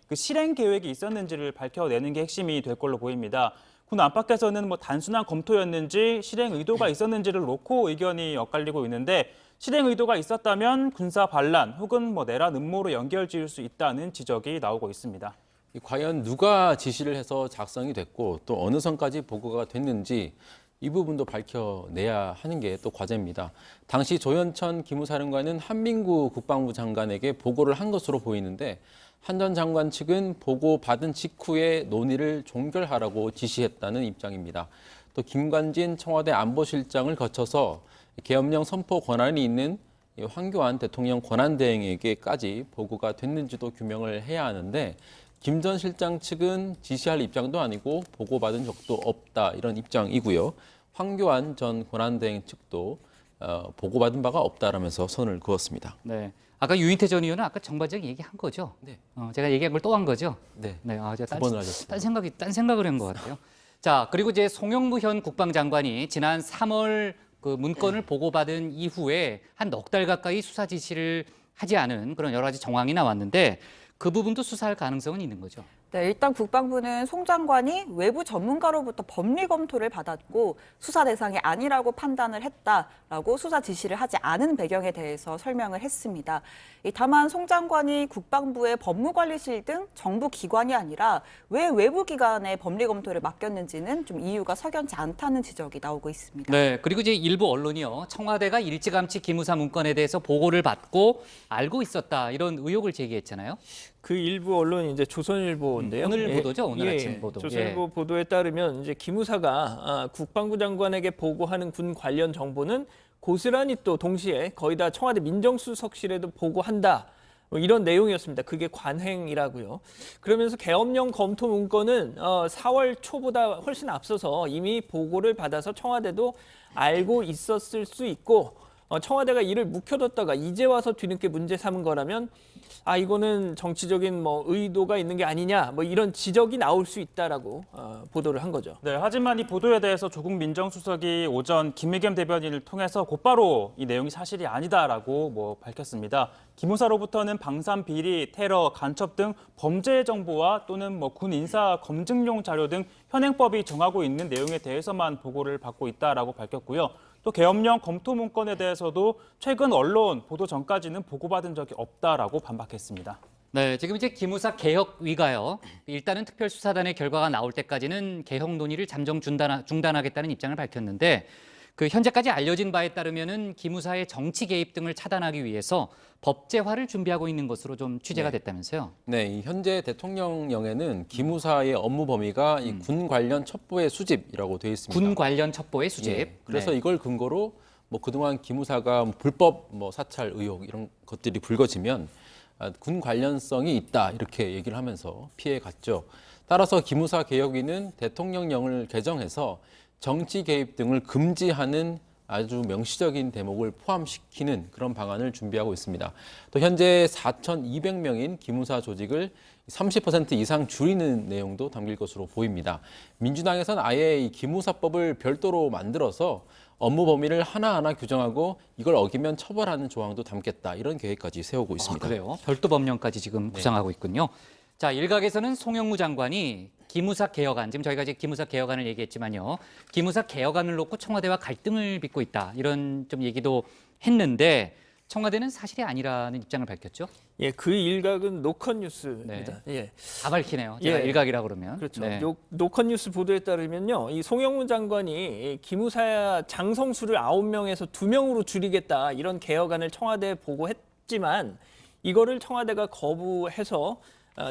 [SPEAKER 2] 그 실행 계획이 있었는지를 밝혀내는 게 핵심이 될 걸로 보입니다. 군 안팎에서는 단순한 검토였는지 실행 의도가 있었는지를 놓고 의견이 엇갈리고 있는데, 실행 의도가 있었다면 군사 반란 혹은 내란 음모로 연결지을 수 있다는 지적이 나오고 있습니다.
[SPEAKER 11] 과연 누가 지시를 해서 작성이 됐고 또 어느 선까지 보고가 됐는지 이 부분도 밝혀내야 하는 게 또 과제입니다. 당시 조현천 기무사령관은 한민구 국방부 장관에게 보고를 한 것으로 보이는데, 한 전 장관 측은 보고받은 직후에 논의를 종결하라고 지시했다는 입장입니다. 또 김관진 청와대 안보실장을 거쳐서 계엄령 선포 권한이 있는 황교안 대통령 권한대행에게까지 보고가 됐는지도 규명을 해야 하는데, 김 전 실장 측은 지시할 입장도 아니고 보고받은 적도 없다 이런 입장이고요. 황교안 전 권한대행 측도 보고받은 바가 없다라면서 선을 그었습니다.
[SPEAKER 1] 네. 아까 유인태 전 의원은 아까 정반적인 얘기한 거죠.
[SPEAKER 11] 네.
[SPEAKER 1] 제가 얘기한 걸 또 한 거죠.
[SPEAKER 11] 네.
[SPEAKER 1] 네.
[SPEAKER 11] 두 번을 하셨습니다.
[SPEAKER 1] 딴 생각을 한 것 같아요. 자, 그리고 이제 송영무 현 국방장관이 지난 3월 그 문건을 보고받은 이후에 한 넉 달 가까이 수사 지시를 하지 않은 그런 여러 가지 정황이 나왔는데, 그 부분도 수사할 가능성은 있는 거죠.
[SPEAKER 3] 네, 일단 국방부는 송 장관이 외부 전문가로부터 법리 검토를 받았고 수사 대상이 아니라고 판단을 했다라고 수사 지시를 하지 않은 배경에 대해서 설명을 했습니다. 다만 송 장관이 국방부의 법무관리실 등 정부 기관이 아니라 왜 외부 기관에 법리 검토를 맡겼는지는 좀 이유가 석연치 않다는 지적이 나오고 있습니다.
[SPEAKER 1] 네, 그리고 이제 일부 언론이요, 청와대가 일찌감치 기무사 문건에 대해서 보고를 받고 알고 있었다 이런 의혹을 제기했잖아요.
[SPEAKER 7] 그 일부 언론이 이제 조선일보인데요.
[SPEAKER 1] 오늘 보도죠, 오늘 아침 보도.
[SPEAKER 7] 조선일보 보도에 따르면 이제 기무사가 국방부 장관에게 보고하는 군 관련 정보는 고스란히 또 동시에 거의 다 청와대 민정수석실에도 보고한다. 이런 내용이었습니다. 그게 관행이라고요. 그러면서 계엄령 검토 문건은 4월 초보다 훨씬 앞서서 이미 보고를 받아서 청와대도 알고 있었을 수 있고, 청와대가 이를 묵혀뒀다가 이제 와서 뒤늦게 문제 삼은 거라면 이거는 정치적인 의도가 있는 게 아니냐 이런 지적이 나올 수 있다라고 보도를 한 거죠.
[SPEAKER 2] 네, 하지만 이 보도에 대해서 조국 민정수석이 오전 김의겸 대변인을 통해서 곧바로 이 내용이 사실이 아니다라고 밝혔습니다. 기무사로부터는 방산 비리, 테러, 간첩 등 범죄 정보와 또는 군 인사 검증용 자료 등 현행법이 정하고 있는 내용에 대해서만 보고를 받고 있다라고 밝혔고요. 또 계엄령 검토 문건에 대해서도 최근 언론 보도 전까지는 보고받은 적이 없다라고 반박했습니다.
[SPEAKER 1] 네, 지금 이제 기무사 개혁위가요, 일단은 특별수사단의 결과가 나올 때까지는 개혁 논의를 잠정 중단하겠다는 입장을 밝혔는데, 그 현재까지 알려진 바에 따르면은 기무사의 정치 개입 등을 차단하기 위해서 법제화를 준비하고 있는 것으로 좀 취재가 됐다면서요?
[SPEAKER 11] 네, 이 현재 대통령령에는 기무사의 업무 범위가 이 군 관련 첩보의 수집이라고 되어 있습니다.
[SPEAKER 1] 군 관련 첩보의 수집.
[SPEAKER 11] 예, 그래서
[SPEAKER 1] 네.
[SPEAKER 11] 이걸 근거로 뭐 그동안 기무사가 불법 뭐 사찰 의혹 이런 것들이 불거지면 군 관련성이 있다 이렇게 얘기를 하면서 피해 갔죠. 따라서 기무사 개혁위는 대통령령을 개정해서 정치 개입 등을 금지하는 아주 명시적인 대목을 포함시키는 그런 방안을 준비하고 있습니다. 또 현재 4,200명인 기무사 조직을 30% 이상 줄이는 내용도 담길 것으로 보입니다. 민주당에서는 아예 이 기무사법을 별도로 만들어서 업무 범위를 하나하나 규정하고 이걸 어기면 처벌하는 조항도 담겠다. 이런 계획까지 세우고 있습니다.
[SPEAKER 1] 아, 그래요? 별도 법령까지 지금 구상하고 있군요. 자, 일각에서는 송영무 장관이 기무사 개혁안, 지금 저희가 이제 기무사 개혁안을 얘기했지만요. 기무사 개혁안을 놓고 청와대와 갈등을 빚고 있다. 이런 좀 얘기도 했는데 청와대는 사실이 아니라는 입장을 밝혔죠.
[SPEAKER 7] 예, 그 일각은 노컷 뉴스입니다.
[SPEAKER 1] 네.
[SPEAKER 7] 예.
[SPEAKER 1] 다 밝히네요. 제가
[SPEAKER 7] 예.
[SPEAKER 1] 일각이라 그러면.
[SPEAKER 7] 그렇죠.
[SPEAKER 1] 네.
[SPEAKER 7] 노컷 뉴스 보도에 따르면요, 이 송영무 장관이 기무사 장성수를 9명에서 2명으로 줄이겠다 이런 개혁안을 청와대에 보고했지만 이거를 청와대가 거부해서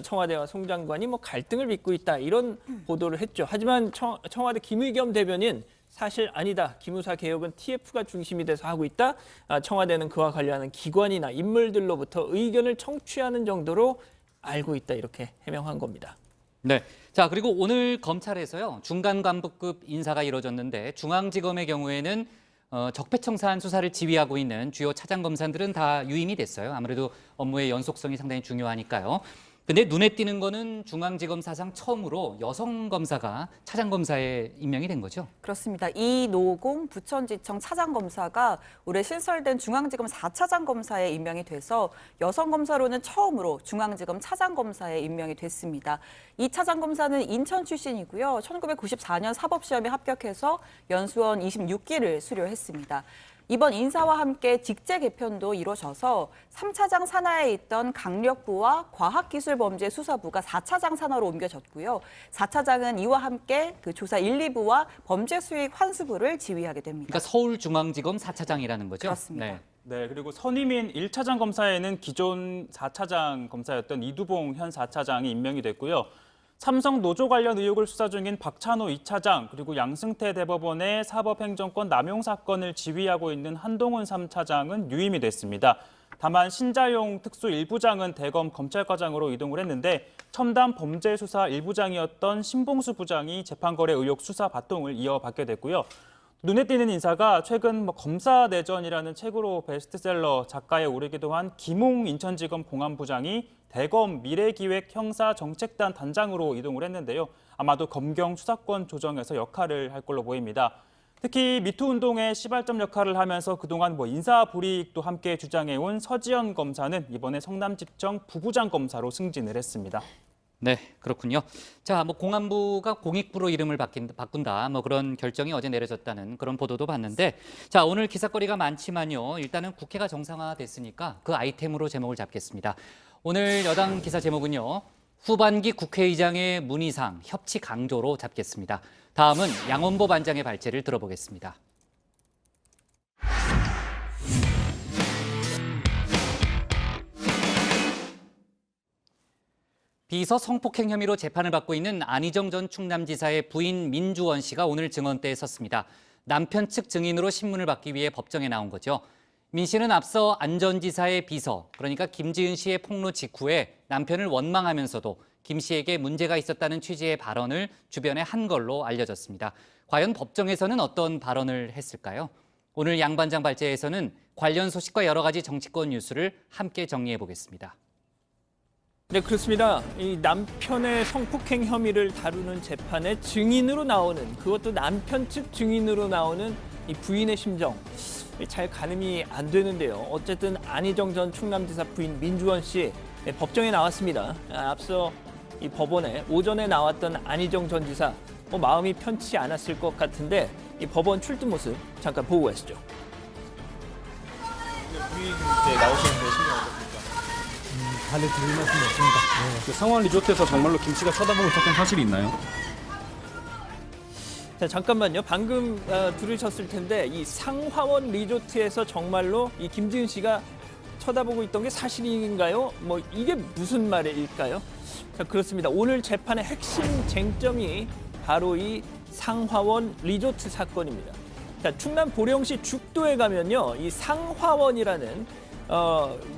[SPEAKER 7] 청와대와 송 장관이 뭐 갈등을 빚고 있다 이런 보도를 했죠. 하지만 청와대 김의겸 대변인 사실 아니다. 기무사 개혁은 TF가 중심이 돼서 하고 있다. 청와대는 그와 관련한 기관이나 인물들로부터 의견을 청취하는 정도로 알고 있다. 이렇게 해명한 겁니다.
[SPEAKER 1] 네. 자, 그리고 오늘 검찰에서요. 중간 간부급 인사가 이루어졌는데 중앙지검의 경우에는 적폐청산 수사를 지휘하고 있는 주요 차장검사들은 다 유임이 됐어요. 아무래도 업무의 연속성이 상당히 중요하니까요. 근데 눈에 띄는 거는 중앙지검 사상 처음으로 여성 검사가 차장검사에 임명이 된 거죠?
[SPEAKER 3] 그렇습니다. 이노공 부천지청 차장검사가 올해 신설된 중앙지검 4차장 검사에 임명이 돼서 여성 검사로는 처음으로 중앙지검 차장검사에 임명이 됐습니다. 이 차장검사는 인천 출신이고요. 1994년 사법시험에 합격해서 연수원 26기를 수료했습니다. 이번 인사와 함께 직제 개편도 이루어져서 3차장 산하에 있던 강력부와 과학기술범죄수사부가 4차장 산하로 옮겨졌고요. 4차장은 이와 함께 그 조사 1, 2부와 범죄수익 환수부를 지휘하게 됩니다.
[SPEAKER 1] 그러니까 서울중앙지검 4차장이라는 거죠?
[SPEAKER 3] 그렇습니다.
[SPEAKER 1] 네.
[SPEAKER 2] 네, 그리고 선임인 1차장 검사에는 기존 4차장 검사였던 이두봉 현 4차장이 임명이 됐고요. 삼성 노조 관련 의혹을 수사 중인 박찬호 2차장 그리고 양승태 대법원의 사법행정권 남용 사건을 지휘하고 있는 한동훈 3차장은 유임이 됐습니다. 다만 신자용 특수 1부장은 대검 검찰과장으로 이동을 했는데 첨단 범죄수사 1부장이었던 신봉수 부장이 재판거래 의혹 수사 바통을 이어받게 됐고요. 눈에 띄는 인사가 최근 검사 내전이라는 책으로 베스트셀러 작가에 오르기도 한 김웅 인천지검 공안부장이 대검 미래기획 형사정책단 단장으로 이동을 했는데요. 아마도 검경 수사권 조정에서 역할을 할 걸로 보입니다. 특히 미투 운동의 시발점 역할을 하면서 그동안 인사 불이익도 함께 주장해온 서지현 검사는 이번에 성남지청 부부장 검사로 승진을 했습니다.
[SPEAKER 1] 네, 그렇군요. 자, 공안부가 공익부로 이름을 바꾼다, 그런 결정이 어제 내려졌다는 그런 보도도 봤는데, 자, 오늘 기사거리가 많지만요. 일단은 국회가 정상화됐으니까 그 아이템으로 제목을 잡겠습니다. 오늘 여당 기사 제목은요. 후반기 국회의장의 문희상 협치 강조로 잡겠습니다. 다음은 양원보 반장의 발제를 들어보겠습니다. 비서 성폭행 혐의로 재판을 받고 있는 안희정 전 충남지사의 부인 민주원 씨가 오늘 증언대에 섰습니다. 남편 측 증인으로 신문을 받기 위해 법정에 나온 거죠. 민 씨는 앞서 안 전 지사의 비서, 그러니까 김지은 씨의 폭로 직후에 남편을 원망하면서도 김 씨에게 문제가 있었다는 취지의 발언을 주변에 한 걸로 알려졌습니다. 과연 법정에서는 어떤 발언을 했을까요? 오늘 양 반장 발제에서는 관련 소식과 여러 가지 정치권 뉴스를 함께 정리해 보겠습니다.
[SPEAKER 7] 네, 그렇습니다. 이 남편의 성폭행 혐의를 다루는 재판에 증인으로 나오는, 그것도 남편 측 증인으로 나오는 이 부인의 심정, 잘 가늠이 안 되는데요. 어쨌든 안희정 전 충남지사 부인 민주원 씨 법정에 나왔습니다. 앞서 이 법원에 오전에 나왔던 안희정 전 지사 마음이 편치 않았을 것 같은데 이 법원 출두 모습 잠깐 보고 가시죠.
[SPEAKER 5] 부인 이제 나오시는데 심정 어떻습니까?
[SPEAKER 22] 달리 드릴 말씀이 없습니다. 그 상황 리조트에서 정말로 김 씨가 쳐다보고 있었던 사실이 있나요?
[SPEAKER 7] 자, 잠깐만요. 방금 들으셨을 텐데 이 상화원 리조트에서 정말로 이 김지은 씨가 쳐다보고 있던 게 사실인가요? 뭐 이게 무슨 말일까요? 자, 그렇습니다. 오늘 재판의 핵심 쟁점이 바로 이 상화원 리조트 사건입니다. 자, 충남 보령시 죽도에 가면요, 이 상화원이라는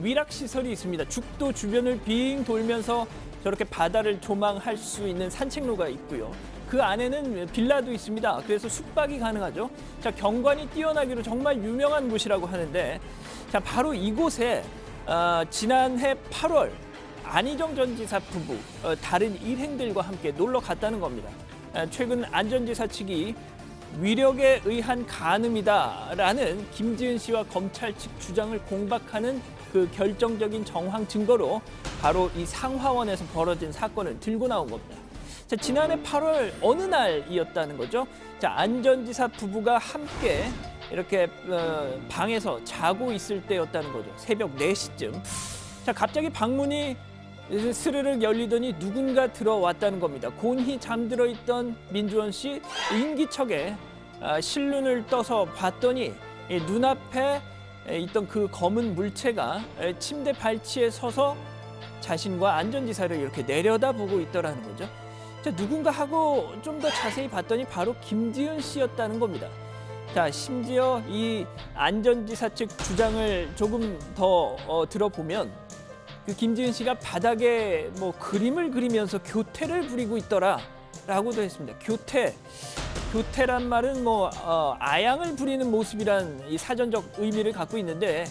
[SPEAKER 7] 위락시설이 있습니다. 죽도 주변을 빙 돌면서 저렇게 바다를 조망할 수 있는 산책로가 있고요. 그 안에는 빌라도 있습니다. 그래서 숙박이 가능하죠. 자, 경관이 뛰어나기로 정말 유명한 곳이라고 하는데, 자, 바로 이곳에 지난해 8월 안희정 전 지사 부부 다른 일행들과 함께 놀러 갔다는 겁니다. 최근 안 전 지사 측이 위력에 의한 간음이다라는 김지은 씨와 검찰 측 주장을 공박하는 그 결정적인 정황 증거로 바로 이 상화원에서 벌어진 사건을 들고 나온 겁니다. 자, 지난해 8월 어느 날이었다는 거죠. 자, 안 전 지사 부부가 함께 이렇게 방에서 자고 있을 때였다는 거죠. 새벽 4시쯤. 자, 갑자기 방문이 스르륵 열리더니 누군가 들어왔다는 겁니다. 곤히 잠들어 있던 민주원 씨 인기척에 실눈을 떠서 봤더니 눈앞에 있던 그 검은 물체가 침대 발치에 서서 자신과 안 전 지사를 이렇게 내려다보고 있더라는 거죠. 자, 누군가 하고 좀 더 자세히 봤더니 바로 김지은 씨였다는 겁니다. 자, 심지어 이 안 전 지사 측 주장을 조금 더 들어보면 그 김지은 씨가 바닥에 뭐 그림을 그리면서 교태를 부리고 있더라라고도 했습니다. 교태란 말은 뭐 아양을 부리는 모습이란 이 사전적 의미를 갖고 있는데,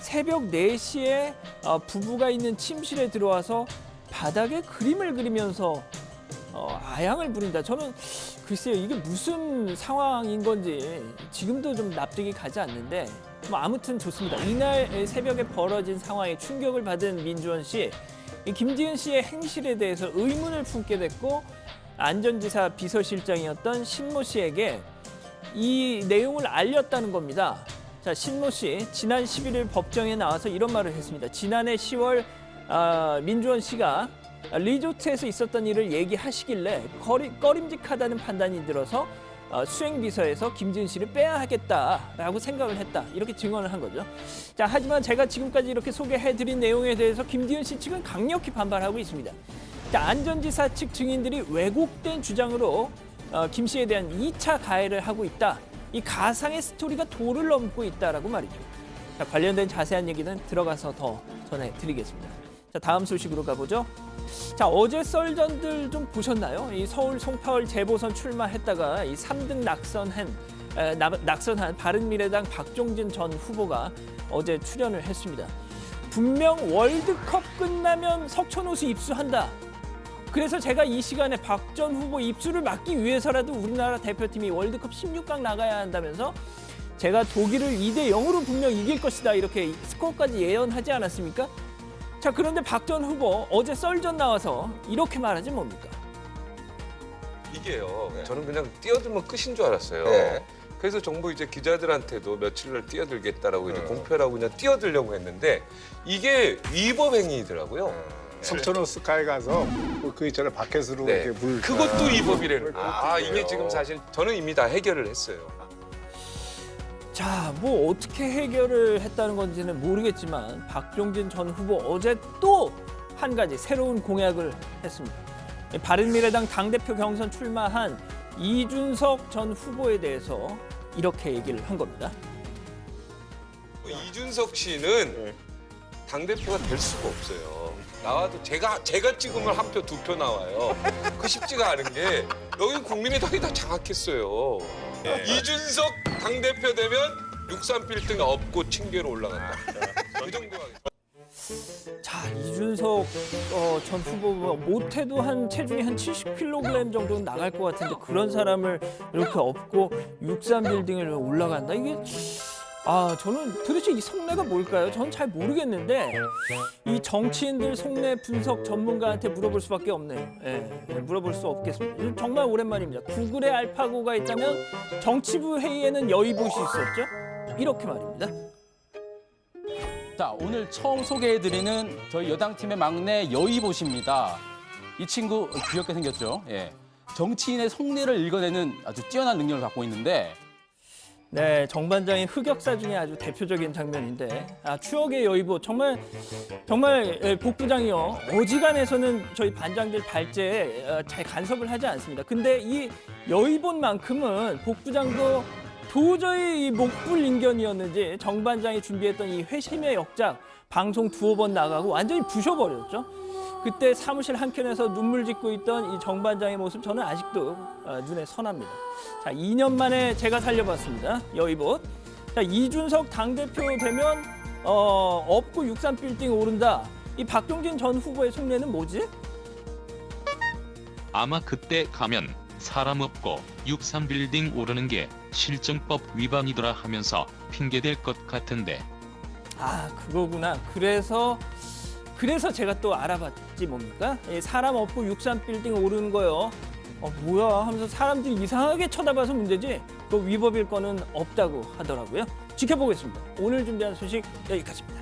[SPEAKER 7] 새벽 4시에 부부가 있는 침실에 들어와서 바닥에 그림을 그리면서 아양을 부린다. 저는 글쎄요, 이게 무슨 상황인 건지 지금도 좀 납득이 가지 않는데, 뭐 아무튼 좋습니다. 이날 새벽에 벌어진 상황에 충격을 받은 민주원 씨, 이 김지은 씨의 행실에 대해서 의문을 품게 됐고, 안 전 지사 비서실장이었던 신모 씨에게 이 내용을 알렸다는 겁니다. 자, 신모 씨 지난 11일 법정에 나와서 이런 말을 했습니다. 지난해 10월 민주원 씨가 리조트에서 있었던 일을 얘기하시길래 꺼림직하다는 판단이 들어서 수행비서에서 김지은 씨를 빼야 하겠다라고 생각을 했다. 이렇게 증언을 한 거죠. 자, 하지만 제가 지금까지 이렇게 소개해드린 내용에 대해서 김지은 씨 측은 강력히 반발하고 있습니다. 자, 안 전 지사 측 증인들이 왜곡된 주장으로 김 씨에 대한 2차 가해를 하고 있다. 이 가상의 스토리가 도를 넘고 있다라고 말이죠. 자, 관련된 자세한 얘기는 들어가서 더 전해드리겠습니다. 자, 다음 소식으로 가보죠. 자, 어제 썰전들 좀 보셨나요? 이 서울 송파울 재보선 출마했다가 이 3등 낙선한 바른미래당 박종진 전 후보가 어제 출연을 했습니다. 분명 월드컵 끝나면 석촌호수 입수한다. 그래서 제가 이 시간에 박 전 후보 입수를 막기 위해서라도 우리나라 대표팀이 월드컵 16강 나가야 한다면서 제가 독일을 2대0으로 분명 이길 것이다. 이렇게 스코어까지 예언하지 않았습니까? 자, 그런데 박 전 후보 어제 썰전 나와서 이렇게 말하지 뭡니까?
[SPEAKER 4] 이게요. 저는 그냥 뛰어들면 끝인 줄 알았어요. 그래서 정부 이제 기자들한테도 며칠을 뛰어들겠다라고 이제 공표라고 그냥 뛰어들려고 했는데 이게 위법 행위더라고요.
[SPEAKER 5] 석촌호수가에 가서 그 있잖아요, 바켓으로 이렇게 물.
[SPEAKER 4] 그것도 위법이라는 거예요. 이게 지금 사실 저는 이미 다 해결을 했어요.
[SPEAKER 7] 자, 뭐 어떻게 해결을 했다는 건지는 모르겠지만 박종진 전 후보 어제 또 한 가지 새로운 공약을 했습니다. 바른미래당 당대표 경선 출마한 이준석 전 후보에 대해서 이렇게 얘기를 한 겁니다.
[SPEAKER 4] 이준석 씨는 당대표가 될 수가 없어요. 나와도 제가 찍으면 한 표, 2표 나와요. 그 쉽지가 않은 게 여기 국민의당이 다 장악했어요. 이준석 당대표 되면 63빌딩 업고 층계로 올라간다. 그 정도가.
[SPEAKER 7] 자, 이준석 전 후보 못해도 체중이 한 70kg 정도는 나갈 것 같은데 그런 사람을 이렇게 업고 63빌딩을 올라간다. 이게 저는 도대체 이 속내가 뭘까요? 저는 잘 모르겠는데 이 정치인들 속내 분석 전문가한테 물어볼 수밖에 없네요. 물어볼 수 없겠습니다. 정말 오랜만입니다. 구글에 알파고가 있다면 정치부 회의에는 여의봇이 있었죠? 이렇게 말입니다.
[SPEAKER 11] 자, 오늘 처음 소개해드리는 저희 여당팀의 막내 여의봇입니다. 이 친구 귀엽게 생겼죠? 예. 정치인의 속내를 읽어내는 아주 뛰어난 능력을 갖고 있는데
[SPEAKER 7] 네, 정반장의 흑역사 중에 아주 대표적인 장면인데 추억의 여의보 정말 복부장이요 어지간해서는 저희 반장들 발제에 잘 간섭을 하지 않습니다. 근데 이 여의보만큼은 복부장도 도저히 이 목불인견이었는지 정반장이 준비했던 이 회심의 역작 방송 두어 번 나가고 완전히 부셔버렸죠. 그때 사무실 한켠에서 눈물 짓고 있던 이 정반장의 모습 저는 아직도 눈에 선합니다. 자, 2년 만에 제가 살려봤습니다. 여의봇. 자, 이준석 당대표 되면 업구 63빌딩 오른다. 이 박종진 전 후보의 속내는 뭐지?
[SPEAKER 6] 아마 그때 가면 사람 없고 63빌딩 오르는 게 실정법 위반이더라 하면서 핑계댈 것 같은데.
[SPEAKER 7] 아, 그거구나. 그래서 제가 또 알아봤지 뭡니까? 사람 없고 63빌딩 오르는 거요. 뭐야 하면서 사람들이 이상하게 쳐다봐서 문제지 그 위법일 거는 없다고 하더라고요. 지켜보겠습니다. 오늘 준비한 소식 여기까지입니다.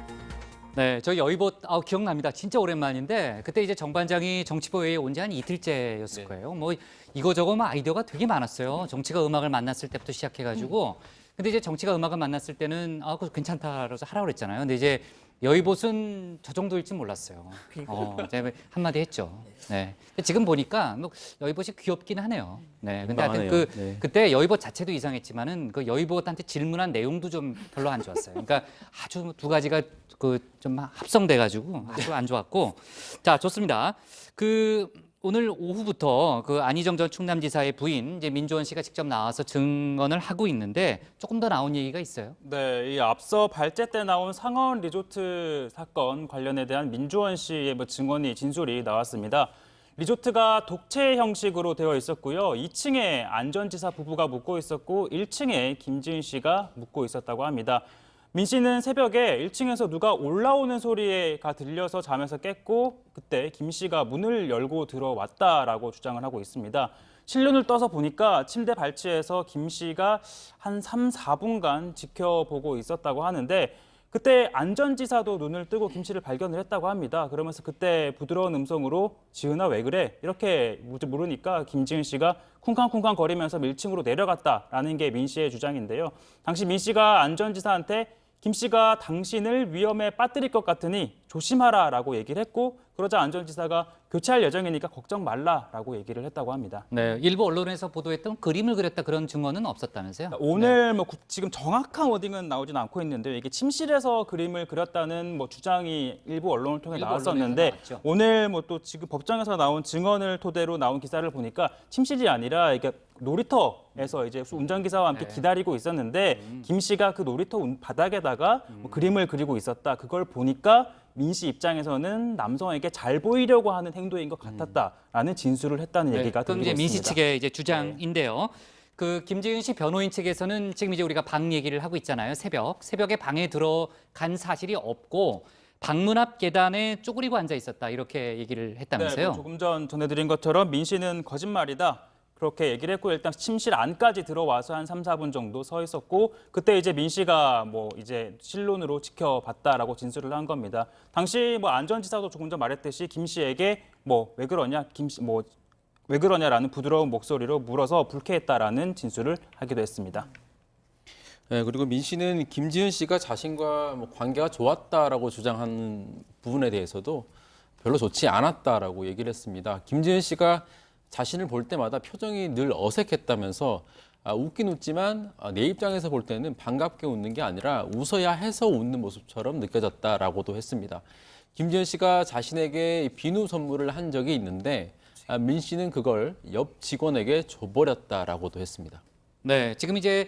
[SPEAKER 1] 네, 저 여의봇 기억납니다. 진짜 오랜만인데 그때 이제 정반장이 정치부회의에 온 지 한 이틀째였을 거예요. 뭐 이거저거 아이디어가 되게 많았어요. 정치가 음악을 만났을 때부터 시작해가지고. 근데 이제 정치가 음악을 만났을 때는 그거 괜찮다라고 하라고 그랬잖아요. 근데 이제 여의봇은 저 정도일지 몰랐어요. 제가 한마디 했죠. 네. 지금 보니까 뭐 여의봇이 귀엽긴 하네요. 네. 근데 하여튼 그때 여의봇 자체도 이상했지만은 그 여의봇한테 질문한 내용도 좀 별로 안 좋았어요. 그러니까 아주 두 가지가 좀 합성돼가지고 아주 안 좋았고. 자, 좋습니다. 오늘 오후부터 안희정 전 충남지사의 부인 이제 민주원 씨가 직접 나와서 증언을 하고 있는데 조금 더 나온 얘기가 있어요.
[SPEAKER 2] 네, 이 앞서 발제 때 나온 상하원 리조트 사건 관련에 대한 민주원 씨의 증언이 진술이 나왔습니다. 리조트가 독채 형식으로 되어 있었고요. 2층에 안 전 지사 부부가 묵고 있었고 1층에 김지은 씨가 묵고 있었다고 합니다. 민 씨는 새벽에 1층에서 누가 올라오는 소리가 들려서 잠에서 깼고 그때 김 씨가 문을 열고 들어왔다라고 주장을 하고 있습니다. 실눈을 떠서 보니까 침대 발치에서 김 씨가 한 3, 4분간 지켜보고 있었다고 하는데 그때 안 전 지사도 눈을 뜨고 김 씨를 발견을 했다고 합니다. 그러면서 그때 부드러운 음성으로 지은아 왜 그래? 이렇게 물으니까 김지은 씨가 쿵쾅쿵쾅 거리면서 1층으로 내려갔다라는 게 민 씨의 주장인데요. 당시 민 씨가 안 전 지사한테 김 씨가 당신을 위험에 빠뜨릴 것 같으니 조심하라라고 얘기를 했고 그러자 안 전 지사가 교체할 예정이니까 걱정 말라라고 얘기를 했다고 합니다.
[SPEAKER 1] 네, 일부 언론에서 보도했던 그림을 그렸다 그런 증언은 없었다면서요?
[SPEAKER 2] 오늘 지금 정확한 워딩은 나오진 않고 있는데요. 이게 침실에서 그림을 그렸다는 주장이 일부 언론을 통해 나왔었는데 오늘 또 지금 법정에서 나온 증언을 토대로 나온 기사를 보니까 침실이 아니라 이게 놀이터에서 이제 운전기사와 함께 기다리고 있었는데 김 씨가 그 놀이터 바닥에다가 그림을 그리고 있었다. 그걸 보니까 민 씨 입장에서는 남성에게 잘 보이려고 하는 행동인 것 같았다라는 진술을 했다는 얘기가 들리고 있습니다.
[SPEAKER 1] 민 씨 측의 이제 주장인데요. 김지은 씨 변호인 측에서는 지금 이제 우리가 방 얘기를 하고 있잖아요. 새벽에 방에 들어간 사실이 없고 방문 앞 계단에 쪼그리고 앉아 있었다 이렇게 얘기를 했다면서요.
[SPEAKER 2] 네, 조금 전 전해드린 것처럼 민 씨는 거짓말이다. 그렇게 얘기를 했고 일단 침실 안까지 들어와서 한 3, 4분 정도 서 있었고 그때 이제 민 씨가 이제 실눈으로 지켜봤다라고 진술을 한 겁니다. 당시 안 전 지사도 조금 전 말했듯이 김 씨에게 왜 그러냐, 왜 그러냐라는 부드러운 목소리로 물어서 불쾌했다라는 진술을 하기도 했습니다.
[SPEAKER 11] 네, 그리고 민 씨는 김지은 씨가 자신과 관계가 좋았다라고 주장하는 부분에 대해서도 별로 좋지 않았다라고 얘기를 했습니다. 김지은 씨가 자신을 볼 때마다 표정이 늘 어색했다면서 웃긴 웃지만 내 입장에서 볼 때는 반갑게 웃는 게 아니라 웃어야 해서 웃는 모습처럼 느껴졌다라고도 했습니다. 김지은 씨가 자신에게 비누 선물을 한 적이 있는데 민 씨는 그걸 옆 직원에게 줘버렸다라고도 했습니다.
[SPEAKER 1] 네, 지금 이제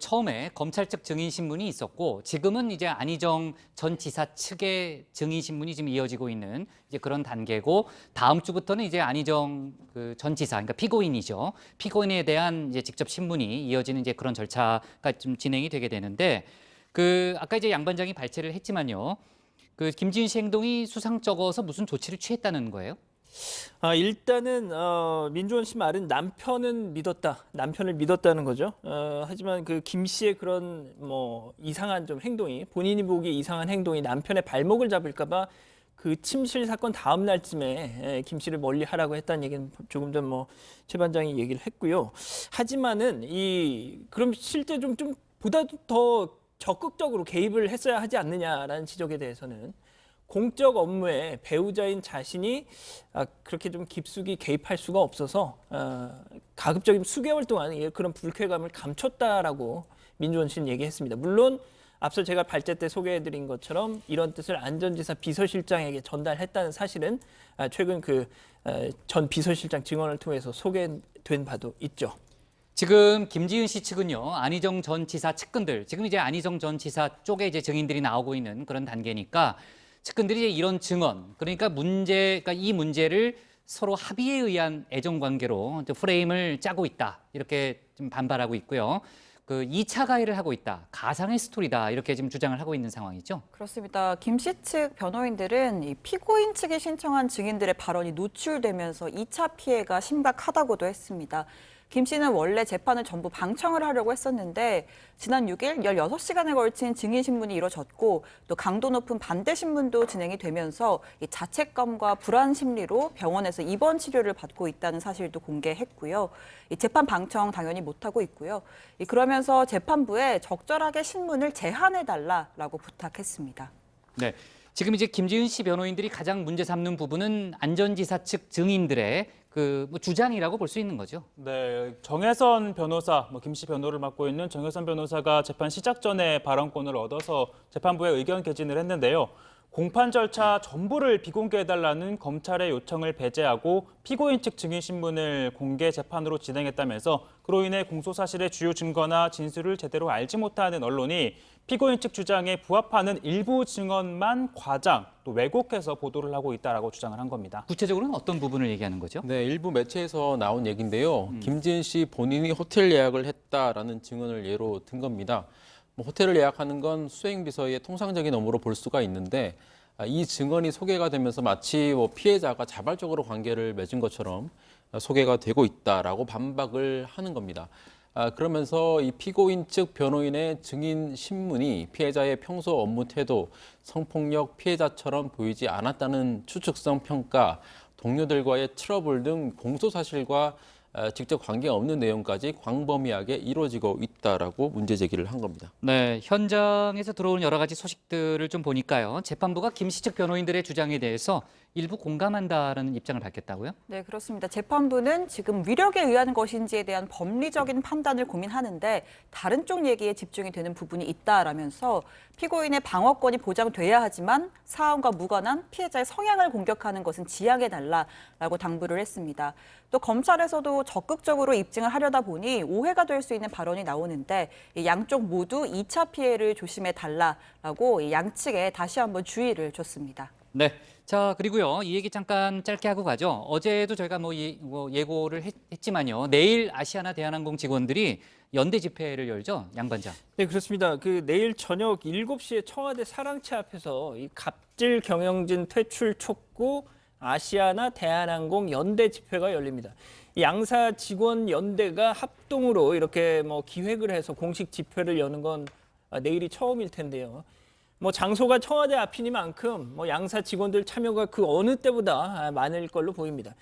[SPEAKER 1] 처음에 검찰 측 증인 신문이 있었고 지금은 이제 안희정 전 지사 측의 증인 신문이 지금 이어지고 있는 이제 그런 단계고 다음 주부터는 이제 안희정 전 지사 그러니까 피고인이죠. 피고인에 대한 이제 직접 신문이 이어지는 이제 그런 절차가 좀 진행이 되게 되는데 아까 이제 양 반장이 발제를 했지만요. 김지은 씨 행동이 수상쩍어서 무슨 조치를 취했다는 거예요?
[SPEAKER 7] 일단은 민주원 씨 말은 남편을 믿었다는 거죠. 하지만 김 씨의 그런 이상한 좀 행동이 본인이 보기에 이상한 행동이 남편의 발목을 잡을까봐 그 침실 사건 다음 날쯤에 김 씨를 멀리하라고 했다는 얘기는 조금 전 뭐 최 반장이 얘기를 했고요. 하지만은 그럼 실제 좀 보다도 더 적극적으로 개입을 했어야 하지 않느냐라는 지적에 대해서는 공적 업무에 배우자인 자신이 그렇게 좀 깊숙이 개입할 수가 없어서 가급적이면 수개월 동안 그런 불쾌감을 감췄다라고 민주원 씨는 얘기했습니다. 물론 앞서 제가 발제 때 소개해드린 것처럼 이런 뜻을 안전지사 비서실장에게 전달했다는 사실은 최근 전 비서실장 증언을 통해서 소개된 바도 있죠.
[SPEAKER 1] 지금 김지은 씨 측은요, 안희정 전 지사 측근들, 지금 이제 안희정 전 지사 쪽에 이제 증인들이 나오고 있는 그런 단계니까 측근들이 이제 이런 증언, 그러니까 이 문제를 서로 합의에 의한 애정 관계로 프레임을 짜고 있다, 이렇게 좀 반발하고 있고요. 2차 가해를 하고 있다, 가상의 스토리다, 이렇게 지금 주장을 하고 있는 상황이죠.
[SPEAKER 3] 그렇습니다. 김 씨 측 변호인들은 이 피고인 측이 신청한 증인들의 발언이 노출되면서 2차 피해가 심각하다고도 했습니다. 김 씨는 원래 재판을 전부 방청을 하려고 했었는데 지난 6일 16시간에 걸친 증인 신문이 이뤄졌고 또 강도 높은 반대 신문도 진행이 되면서 이 자책감과 불안 심리로 병원에서 입원 치료를 받고 있다는 사실도 공개했고요. 이 재판 방청 당연히 못하고 있고요. 그러면서 재판부에 적절하게 신문을 제한해달라고 부탁했습니다.
[SPEAKER 1] 네, 지금 이제 김지은 씨 변호인들이 가장 문제 삼는 부분은 안전지사 측 증인들의 주장이라고 볼 수 있는 거죠.
[SPEAKER 2] 네, 정혜선 변호사, 김 씨 변호를 맡고 있는 정혜선 변호사가 재판 시작 전에 발언권을 얻어서 재판부에 의견 개진을 했는데요. 공판 절차 전부를 비공개해달라는 검찰의 요청을 배제하고 피고인 측 증인 신문을 공개 재판으로 진행했다면서 그로 인해 공소사실의 주요 증거나 진술을 제대로 알지 못하는 언론이 피고인 측 주장에 부합하는 일부 증언만 과장, 또 왜곡해서 보도를 하고 있다라고 주장을 한 겁니다.
[SPEAKER 1] 구체적으로는 어떤 부분을 얘기하는 거죠?
[SPEAKER 11] 네, 일부 매체에서 나온 얘기인데요. 김지은 씨 본인이 호텔 예약을 했다라는 증언을 예로 든 겁니다. 호텔을 예약하는 건 수행비서의 통상적인 업무로 볼 수가 있는데 이 증언이 소개가 되면서 마치 피해자가 자발적으로 관계를 맺은 것처럼 소개가 되고 있다라고 반박을 하는 겁니다. 그러면서 이 피고인 측 변호인의 증인 신문이 피해자의 평소 업무 태도, 성폭력 피해자처럼 보이지 않았다는 추측성 평가, 동료들과의 트러블 등 공소사실과 직접 관계가 없는 내용까지 광범위하게 이루어지고 있다라고 문제 제기를 한 겁니다.
[SPEAKER 1] 네, 현장에서 들어온 여러 가지 소식들을 좀 보니까요. 재판부가 김 씨 측 변호인들의 주장에 대해서 일부 공감한다라는 입장을 밝혔다고요?
[SPEAKER 3] 네, 그렇습니다. 재판부는 지금 위력에 의한 것인지에 대한 법리적인 판단을 고민하는데 다른 쪽 얘기에 집중이 되는 부분이 있다라면서 피고인의 방어권이 보장돼야 하지만 사안과 무관한 피해자의 성향을 공격하는 것은 지양해달라라고 당부를 했습니다. 또 검찰에서도 적극적으로 입증을 하려다 보니 오해가 될 수 있는 발언이 나오는데 양쪽 모두 2차 피해를 조심해달라라고 양측에 다시 한번 주의를 줬습니다.
[SPEAKER 1] 네. 자, 그리고요. 이 얘기 잠깐 짧게 하고 가죠. 어제도 저희가 예고를 했지만요. 내일 아시아나 대한항공 직원들이 연대 집회를 열죠, 양 반장.
[SPEAKER 7] 네, 그렇습니다. 내일 저녁 7시에 청와대 사랑채 앞에서 이 갑질 경영진 퇴출 촉구 아시아나 대한항공 연대 집회가 열립니다. 이 양사 직원 연대가 합동으로 이렇게 기획을 해서 공식 집회를 여는 건 내일이 처음일 텐데요. 장소가 청와대 앞이니만큼 양사 직원들 참여가 그 어느 때보다 많을 걸로 보입니다.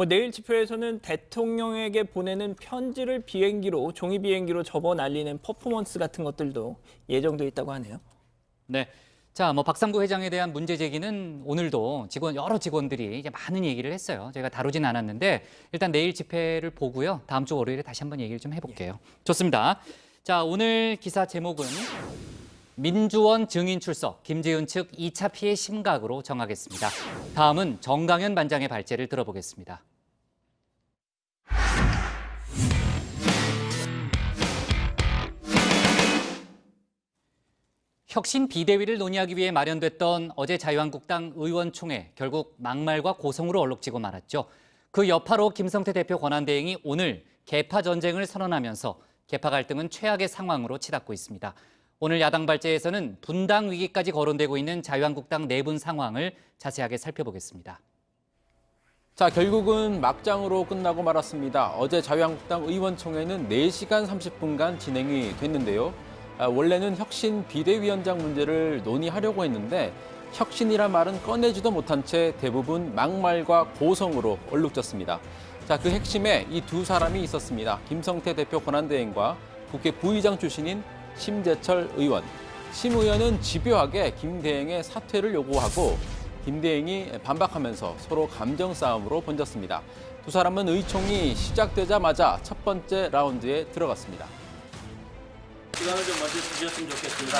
[SPEAKER 7] 내일 집회에서는 대통령에게 보내는 편지를 비행기로, 종이 비행기로 접어 날리는 퍼포먼스 같은 것들도 예정돼 있다고 하네요.
[SPEAKER 1] 네. 자, 박상구 회장에 대한 문제 제기는 오늘도 여러 직원들이 이제 많은 얘기를 했어요. 저희가 다루진 않았는데 일단 내일 집회를 보고요. 다음 주 월요일에 다시 한번 얘기를 좀 해볼게요. 좋습니다. 자, 오늘 기사 제목은 민주원 증인 출석, 김지은 측 2차 피해 심각으로 정하겠습니다. 다음은 정강현 반장의 발제를 들어보겠습니다. 혁신 비대위를 논의하기 위해 마련됐던 어제 자유한국당 의원총회, 결국 막말과 고성으로 얼룩지고 말았죠. 그 여파로 김성태 대표 권한대행이 오늘 개파 전쟁을 선언하면서 개파 갈등은 최악의 상황으로 치닫고 있습니다. 오늘 야당 발제에서는 분당 위기까지 거론되고 있는 자유한국당 내분 상황을 자세하게 살펴보겠습니다.
[SPEAKER 11] 자, 결국은 막장으로 끝나고 말았습니다. 어제 자유한국당 의원총회는 4시간 30분간 진행이 됐는데요. 원래는 혁신 비대위원장 문제를 논의하려고 했는데 혁신이란 말은 꺼내지도 못한 채 대부분 막말과 고성으로 얼룩졌습니다. 자, 그 핵심에 이 두 사람이 있었습니다. 김성태 대표 권한대행과 국회 부의장 출신인 심재철 의원. 심 의원은 집요하게 김 대행의 사퇴를 요구하고 김 대행이 반박하면서 서로 감정 싸움으로 번졌습니다. 두 사람은 의총이 시작되자마자 첫 번째 라운드에 들어갔습니다.
[SPEAKER 9] 시간을 좀 먼저 주셨으면 좋겠습니다.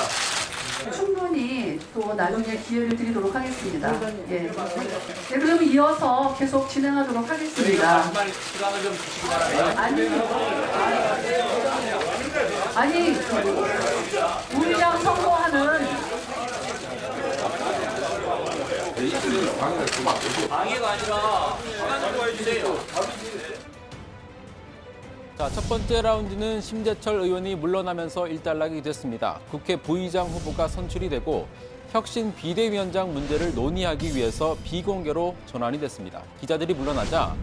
[SPEAKER 10] 충분히 또 나중에 기회를 드리도록 하겠습니다. 예. 네, 그럼 이어서 계속 진행하도록 하겠습니다.
[SPEAKER 9] 시간을 좀 주시기 바랍니다.
[SPEAKER 10] 아니, 부의장 선거하는
[SPEAKER 9] 방해가 아니라 시간을 주세요.
[SPEAKER 11] 자, 첫 번째 라운드는 심재철 의원이 물러나면서 일단락이 됐습니다. 국회 부의장 후보가 선출이 되고 혁신 비대위원장 문제를 논의하기 위해서 비공개로 전환이 됐습니다. 기자들이 물러나자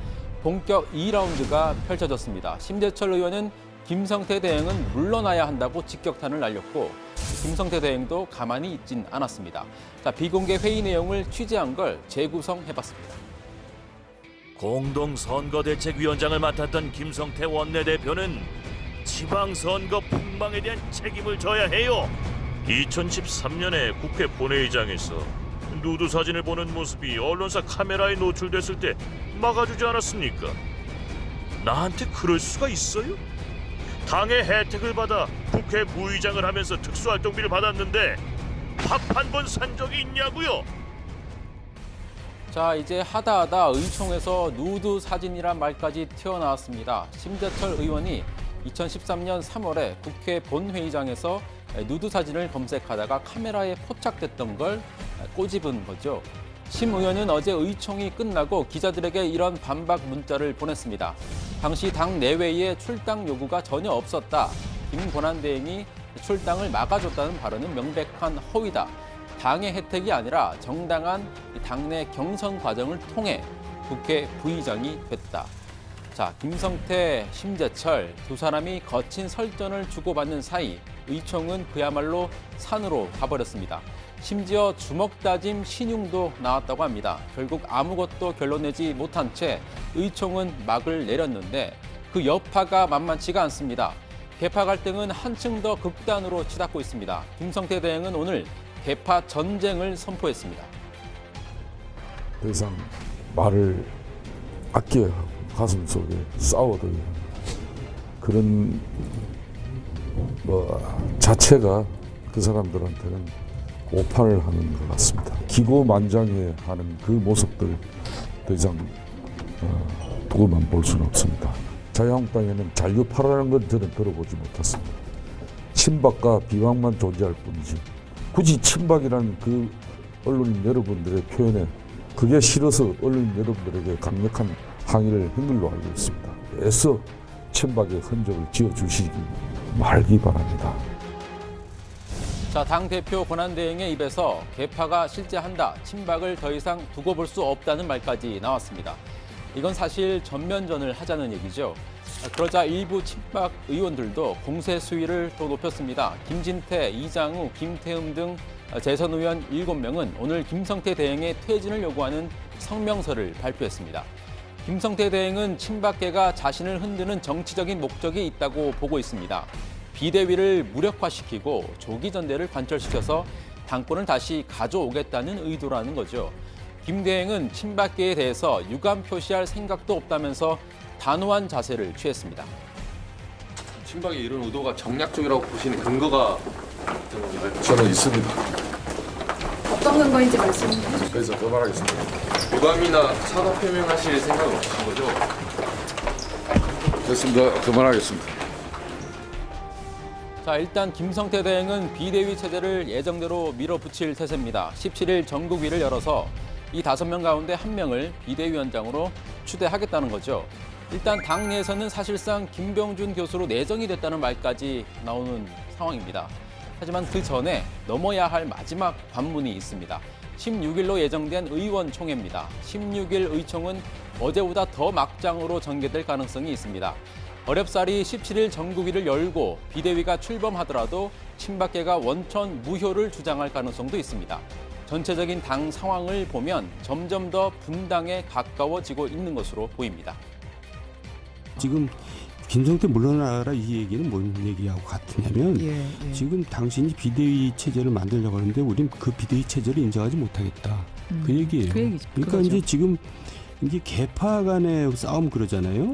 [SPEAKER 11] 본격 2라운드가 펼쳐졌습니다. 심재철 의원은 김성태 대행은 물러나야 한다고 직격탄을 날렸고 김성태 대행도 가만히 있진 않았습니다. 자, 비공개 회의 내용을 취재한 걸 재구성해봤습니다.
[SPEAKER 23] 공동선거대책위원장을 맡았던 김성태 원내대표는 지방선거 폭망에 대한 책임을 져야 해요. 2013년에 국회 본회의장에서 누드 사진을 보는 모습이 언론사 카메라에 노출됐을 때 막아주지 않았습니까? 나한테 그럴 수가 있어요? 당의 혜택을 받아 국회 부의장을 하면서 특수활동비를 받았는데 밥 한 번 산 적이 있냐고요?
[SPEAKER 11] 자, 이제 하다하다 의총에서 누드 사진이란 말까지 튀어나왔습니다. 심재철 의원이 2013년 3월에 국회 본회의장에서 누드 사진을 검색하다가 카메라에 포착됐던 걸 꼬집은 거죠. 심 의원은 어제 의총이 끝나고 기자들에게 이런 반박 문자를 보냈습니다. 당시 당 내외에 출당 요구가 전혀 없었다. 김 권한대행이 출당을 막아줬다는 발언은 명백한 허위다. 당의 혜택이 아니라 정당한 당내 경선 과정을 통해 국회 부의장이 됐다. 자, 김성태, 심재철 두 사람이 거친 설전을 주고받는 사이 의총은 그야말로 산으로 가버렸습니다. 심지어 주먹다짐 신용도 나왔다고 합니다. 결국 아무것도 결론내지 못한 채 의총은 막을 내렸는데 그 여파가 만만치가 않습니다. 개파 갈등은 한층 더 극단으로 치닫고 있습니다. 김성태 대행은 오늘 개파 전쟁을 선포했습니다.
[SPEAKER 15] 더 이상 말을 아껴야 하고 가슴 속에 싸워둬야 하는 그런 자체가 그 사람들한테는 오판을 하는 것 같습니다. 기고만장해하는 그 모습들 더 이상 두고만 볼 수는 없습니다. 자유한국당에는 잔류파라는 건 저는 들어보지 못했습니다. 친박과 비박만 존재할 뿐이지 굳이 친박이라는 그 언론인 여러분들의 표현에 그게 싫어서 언론인 여러분들에게 강력한 항의를 한 걸로 알고 있습니다. 애써 친박의 흔적을 지어주시기 말기 바랍니다.
[SPEAKER 11] 자, 당대표 권한대행의 입에서 개파가 실제한다, 친박을 더 이상 두고 볼 수 없다는 말까지 나왔습니다. 이건 사실 전면전을 하자는 얘기죠. 그러자 일부 친박 의원들도 공세 수위를 또 높였습니다. 김진태, 이장우, 김태흠 등 재선 의원 7명은 오늘 김성태 대행의 퇴진을 요구하는 성명서를 발표했습니다. 김성태 대행은 친박계가 자신을 흔드는 정치적인 목적이 있다고 보고 있습니다. 비대위를 무력화시키고 조기 전대를 관철시켜서 당권을 다시 가져오겠다는 의도라는 거죠. 김 대행은 친박계에 대해서 유감 표시할 생각도 없다면서 단호한 자세를 취했습니다.
[SPEAKER 24] 친박이 이런 의도가 정략적이라고 보시는 근거가 있던 건가요?
[SPEAKER 15] 저는 있습니다.
[SPEAKER 10] 어떤 근거인지 말씀해 주시죠.
[SPEAKER 15] 그래서 그만하겠습니다.
[SPEAKER 24] 유감이나 사과 표명하실 생각은 없으신 거죠?
[SPEAKER 15] 됐습니다. 그만하겠습니다.
[SPEAKER 11] 자, 일단 김성태 대행은 비대위 체제를 예정대로 밀어붙일 태세입니다. 17일 전국위를 열어서 이 5명 가운데 1명을 비대위원장으로 추대하겠다는 거죠. 일단 당내에서는 사실상 김병준 교수로 내정이 됐다는 말까지 나오는 상황입니다. 하지만 그 전에 넘어야 할 마지막 관문이 있습니다. 16일로 예정된 의원총회입니다. 16일 의총은 어제보다 더 막장으로 전개될 가능성이 있습니다. 어렵사리 17일 전국위를 열고 비대위가 출범하더라도 친박계가 원천 무효를 주장할 가능성도 있습니다. 전체적인 당 상황을 보면 점점 더 분당에 가까워지고 있는 것으로 보입니다.
[SPEAKER 8] 지금 김성태 물러나라 이 얘기는 뭔 얘기하고 같으냐면 지금 당신이 비대위 체제를 만들려고 하는데 우린 그 비대위 체제를 인정하지 못하겠다. 그 얘기예요. 그러니까
[SPEAKER 12] 그거죠.
[SPEAKER 8] 이제 지금 이게 개파 간의 싸움 그러잖아요.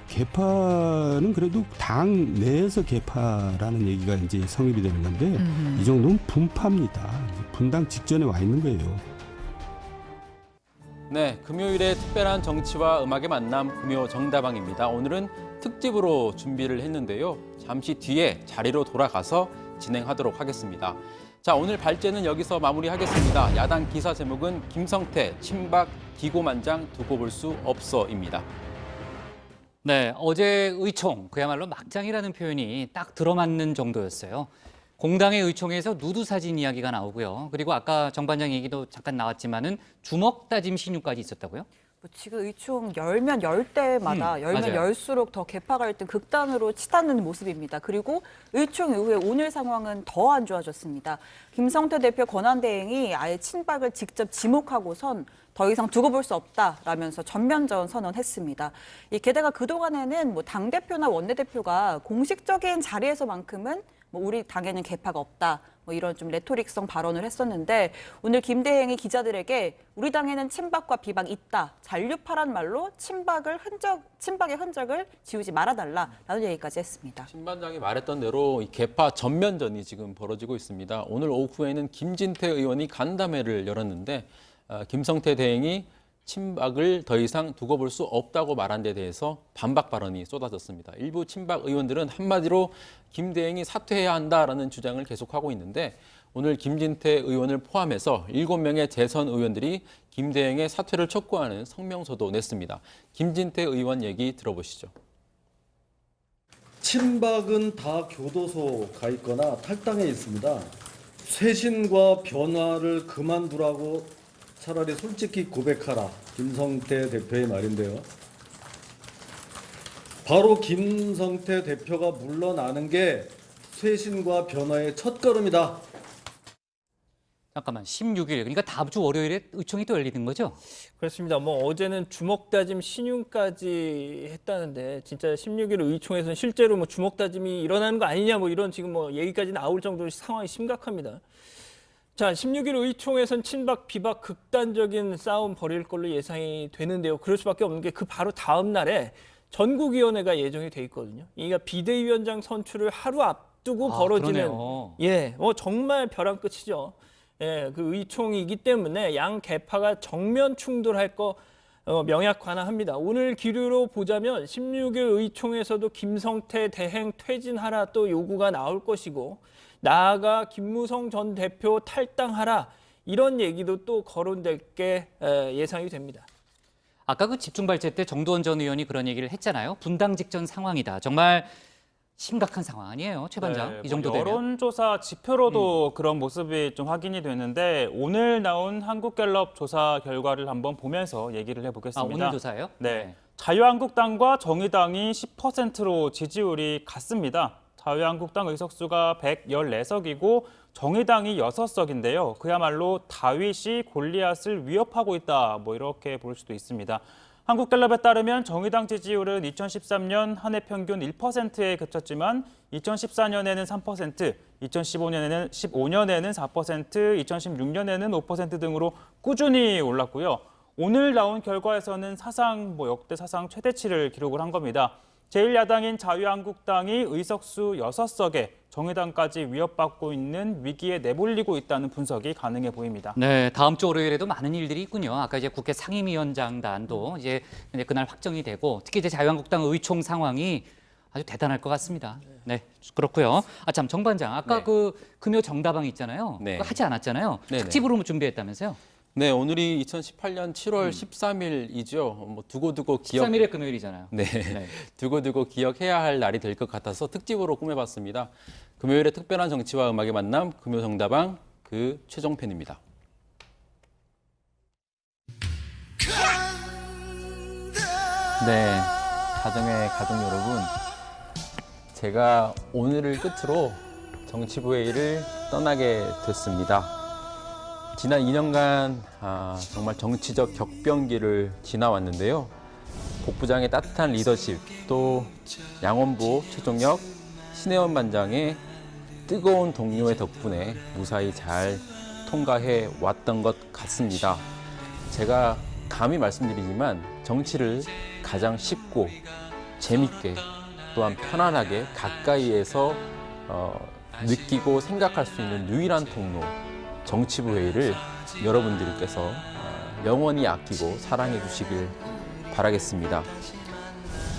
[SPEAKER 8] 개파는 그래도 당 내에서 개파라는 얘기가 이제 성립이 되는 건데 이 정도는 분파입니다. 분당 직전에 와 있는 거예요.
[SPEAKER 11] 네, 금요일에 특별한 정치와 음악의 만남 금요 정다방입니다. 오늘은 특집으로 준비를 했는데요. 잠시 뒤에 자리로 돌아가서 진행하도록 하겠습니다. 자, 오늘 발제는 여기서 마무리하겠습니다. 야당 기사 제목은 김성태 친박 기고만장 두고 볼 수 없어입니다.
[SPEAKER 1] 네, 어제 의총, 그야말로 막장이라는 표현이 딱 들어맞는 정도였어요. 공당의 의총에서 누드 사진 이야기가 나오고요. 그리고 아까 정 반장 얘기도 잠깐 나왔지만은 주먹 다짐 신유까지 있었다고요?
[SPEAKER 3] 지금 의총 열면 열 때마다 열면
[SPEAKER 1] 맞아요.
[SPEAKER 3] 열수록 더 개파 갈등 극단으로 치닫는 모습입니다. 그리고 의총 이후에 오늘 상황은 더 안 좋아졌습니다. 김성태 대표 권한대행이 아예 친박을 직접 지목하고선 더 이상 두고 볼 수 없다라면서 전면전 선언했습니다. 게다가 그동안에는 뭐 당대표나 원내대표가 공식적인 자리에서만큼은 뭐 우리 당에는 개파가 없다. 뭐 이런 좀 레토릭성 발언을 했었는데 오늘 김 대행이 기자들에게 우리 당에는 친박과 비박이 있다. 잔류파란 말로 친박의 흔적을 지우지 말아달라라는 얘기까지 했습니다.
[SPEAKER 11] 신 반장이 말했던 대로 이 개파 전면전이 지금 벌어지고 있습니다. 오늘 오후에는 김진태 의원이 간담회를 열었는데 김성태 대행이 친박을 더 이상 두고 볼 수 없다고 말한 데 대해서 반박 발언이 쏟아졌습니다. 일부 친박 의원들은 한마디로 김 대행이 사퇴해야 한다라는 주장을 계속하고 있는데 오늘 김진태 의원을 포함해서 7명의 재선 의원들이 김 대행의 사퇴를 촉구하는 성명서도 냈습니다. 김진태 의원 얘기 들어보시죠.
[SPEAKER 13] 친박은 다 교도소 가 있거나 탈당해 있습니다. 쇄신과 변화를 그만두라고 차라리 솔직히 고백하라. 김성태 대표의 말인데요. 바로 김성태 대표가 물러나는 게 쇄신과 변화의 첫걸음이다.
[SPEAKER 1] 잠깐만, 16일, 그러니까 다음 주 월요일에 의총이 또 열리는 거죠?
[SPEAKER 7] 그렇습니다. 뭐 어제는 주먹 다짐 신윤까지 했다는데 진짜 16일 의총에서는 실제로 뭐 주먹 다짐이 일어나는 거 아니냐 뭐 이런 지금 뭐 얘기까지 나올 정도로 상황이 심각합니다. 자, 16일 의총에선 친박, 비박 극단적인 싸움 벌일 걸로 예상이 되는데요. 그럴 수밖에 없는 게 그 바로 다음 날에 전국위원회가 예정이 돼 있거든요. 그러니까 비대위원장 선출을 하루 앞두고 벌어지는
[SPEAKER 1] 그러네요.
[SPEAKER 7] 정말 벼랑 끝이죠. 그 의총이기 때문에 양 개파가 정면 충돌할 거 명약관화합니다. 오늘 기류로 보자면 16일 의총에서도 김성태 대행 퇴진하라 또 요구가 나올 것이고 나아가 김무성 전 대표 탈당하라 이런 얘기도 또 거론될 게 예상이 됩니다.
[SPEAKER 1] 아까 그 집중 발제 때 정두원 전 의원이 그런 얘기를 했잖아요. 분당 직전 상황이다. 정말 심각한 상황 아니에요, 최 반장? 이 정도 되면.
[SPEAKER 2] 여론조사 지표로도 그런 모습이 좀 확인이 되는데 오늘 나온 한국갤럽 조사 결과를 한번 보면서 얘기를 해보겠습니다.
[SPEAKER 1] 오늘 조사예요?
[SPEAKER 2] 네. 자유한국당과 정의당이 10%로 지지율이 같습니다. 자유한국당 의석수가 114석이고 정의당이 6석인데요. 그야말로 다윗이 골리앗을 위협하고 있다. 뭐 이렇게 볼 수도 있습니다. 한국갤럽에 따르면 정의당 지지율은 2013년 한 해 평균 1%에 그쳤지만 2014년에는 3%, 2015년에는 4%, 2016년에는 5% 등으로 꾸준히 올랐고요. 오늘 나온 결과에서는 역대 사상 최대치를 기록을 한 겁니다. 제1야당인 자유한국당이 의석수 6석에 정의당까지 위협받고 있는 위기에 내몰리고 있다는 분석이 가능해 보입니다.
[SPEAKER 1] 네, 다음 주 월요일에도 많은 일들이 있군요. 아까 이제 국회 상임위원장단도 이제 그날 확정이 되고 특히 이제 자유한국당 의총 상황이 아주 대단할 것 같습니다. 네, 그렇고요. 참 정 반장, 아까 그 금요 정다방 있잖아요.
[SPEAKER 11] 네.
[SPEAKER 1] 그거 하지 않았잖아요.
[SPEAKER 11] 네네.
[SPEAKER 1] 특집으로 준비했다면서요?
[SPEAKER 11] 네, 오늘이 2018년 7월 13일이죠. 뭐 두고두고 기억.
[SPEAKER 1] 13일에 금요일이잖아요.
[SPEAKER 11] 네, 두고두고 기억해야 할 날이 될 것 같아서 특집으로 꾸며봤습니다. 금요일에 특별한 정치와 음악의 만남, 금요 정다방 그 최종편입니다. 네, 가정의 가족 여러분, 제가 오늘을 끝으로 정치부회의를 떠나게 됐습니다. 지난 2년간 정말 정치적 격변기를 지나왔는데요. 복부장의 따뜻한 리더십, 또 양원보, 최종혁, 신혜원 반장의 뜨거운 동료의 덕분에 무사히 잘 통과해 왔던 것 같습니다. 제가 감히 말씀드리지만 정치를 가장 쉽고 재밌게 또한 편안하게 가까이에서 느끼고 생각할 수 있는 유일한 통로, 정치부 회의를 여러분들께서 영원히 아끼고 사랑해 주시길 바라겠습니다.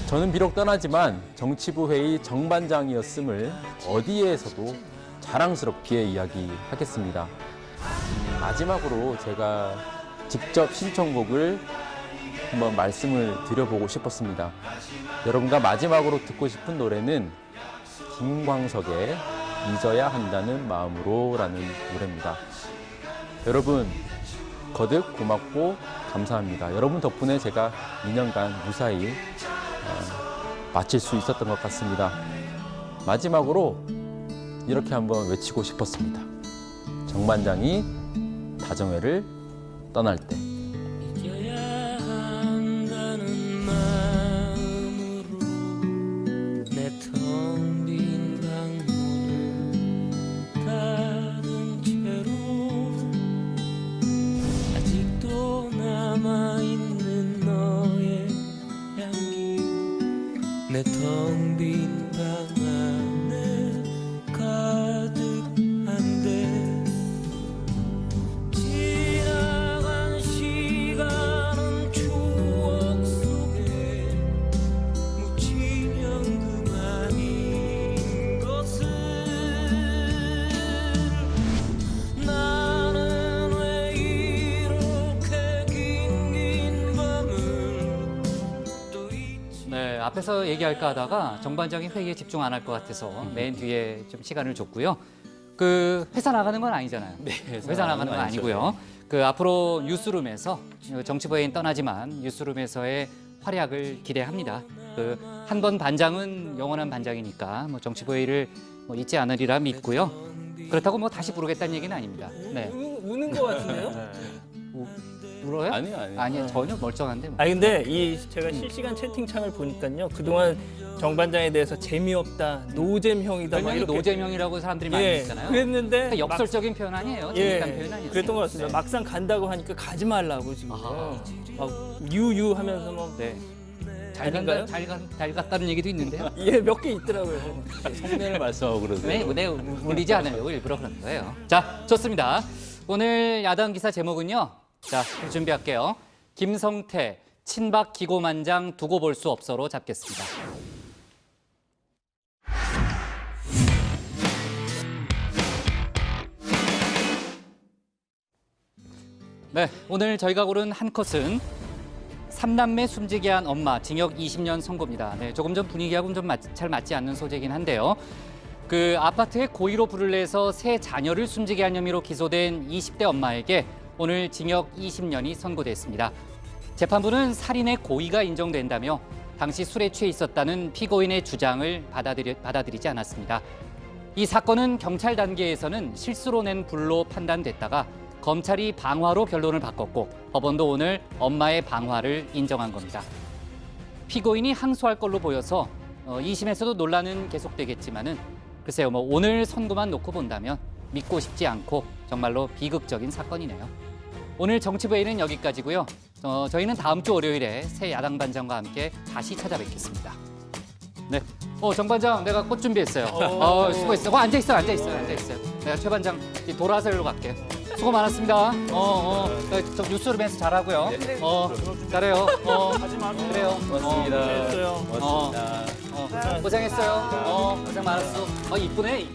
[SPEAKER 11] 저는 비록 떠나지만 정치부 회의 정반장이었음을 어디에서도 자랑스럽게 이야기하겠습니다. 마지막으로 제가 직접 신청곡을 한번 말씀을 드려보고 싶었습니다. 여러분과 마지막으로 듣고 싶은 노래는 김광석의 잊어야 한다는 마음으로라는 노래입니다. 여러분 거듭 고맙고 감사합니다. 여러분 덕분에 제가 2년간 무사히 마칠 수 있었던 것 같습니다. 마지막으로 이렇게 한번 외치고 싶었습니다. 정반장이 다정회를 떠날 때.
[SPEAKER 20] 잊어야 한다는 마음으로 내 텅 빈 방문을 닫은 채로 아직도 남아있는 너의 향기 내 텅 빈 방 안에 가득한데 지나간 시간은 추억 속에 묻히면 그만인 것을 나는 왜 이렇게 긴 밤을 또
[SPEAKER 1] 네, 앞에서 얘기할까 하다가 정반장이 회의에 집중 안 할 것 같아서 맨 뒤에 좀 시간을 줬고요. 그 회사 나가는 건 아니잖아요.
[SPEAKER 11] 네,
[SPEAKER 1] 회사 나가는 건 아니고요. 그 앞으로 뉴스룸에서 정치부 회의는 떠나지만 뉴스룸에서의 활약을 기대합니다. 그 한 번 반장은 영원한 반장이니까 뭐 정치부 회의를 뭐 잊지 않으리라 믿고요. 그렇다고 뭐 다시 부르겠다는 얘기는 아닙니다. 네.
[SPEAKER 7] 우는 것 같은데요?
[SPEAKER 1] 울어요?
[SPEAKER 11] 아니요.
[SPEAKER 1] 아니요, 전혀 멀쩡한데. 뭐.
[SPEAKER 7] 아니 근데 제가 실시간 채팅창을 보니까요. 그동안 정반장에 대해서 재미없다, 노잼형이다 막
[SPEAKER 1] 별명이
[SPEAKER 7] 이렇게
[SPEAKER 1] 노잼형이라고 사람들이 많이 했잖아요.
[SPEAKER 7] 그랬는데
[SPEAKER 1] 그러니까 역설적인 표현 아니에요. 재밌다는 표현 아니에요.
[SPEAKER 7] 그랬던 것 같습니다. 막상 간다고 하니까 가지 말라고 지금 막 유유하면서 뭐
[SPEAKER 1] 네.
[SPEAKER 7] 아닌가요?
[SPEAKER 1] 잘 갔다는 얘기도 있는데요.
[SPEAKER 7] 예, 몇 개 있더라고요.
[SPEAKER 11] 속내를 말씀하고 그러세요.
[SPEAKER 1] 네, 울리지 않으려고 일부러 그런 거예요. 자, 좋습니다. 오늘 야당 기사 제목은요. 자, 준비할게요. 김성태, 친박 기고만장 두고 볼 수 없어로 잡겠습니다. 네, 오늘 저희가 고른 한 컷은 삼남매 숨지게 한 엄마, 징역 20년 선고입니다. 네, 조금 전 분위기하고는 좀 잘 맞지 않는 소재이긴 한데요. 그 아파트에 고의로 불을 내서 세 자녀를 숨지게 한 혐의로 기소된 20대 엄마에게 오늘 징역 20년이 선고됐습니다. 재판부는 살인의 고의가 인정된다며 당시 술에 취해 있었다는 피고인의 주장을 받아들이지 않았습니다. 이 사건은 경찰 단계에서는 실수로 낸 불로 판단됐다가 검찰이 방화로 결론을 바꿨고 법원도 오늘 엄마의 방화를 인정한 겁니다. 피고인이 항소할 걸로 보여서 2심에서도 논란은 계속되겠지만은 글쎄요, 뭐 오늘 선고만 놓고 본다면 믿고 싶지 않고 정말로 비극적인 사건이네요. 오늘 정치부회의는 여기까지고요. 저희는 다음 주 월요일에 새 야당 반장과 함께 다시 찾아뵙겠습니다. 네, 정 반장 내가 꽃 준비했어요. 수고했어요. 앉아 있어요. 내가 최 반장 돌아서 일로 갈게. 수고 많았습니다. 저 뉴스룸에서 잘하고요. 잘해요. 그래요.
[SPEAKER 11] 고맙습니다.
[SPEAKER 1] 고생했어요. 고생 많았어. 이쁘네.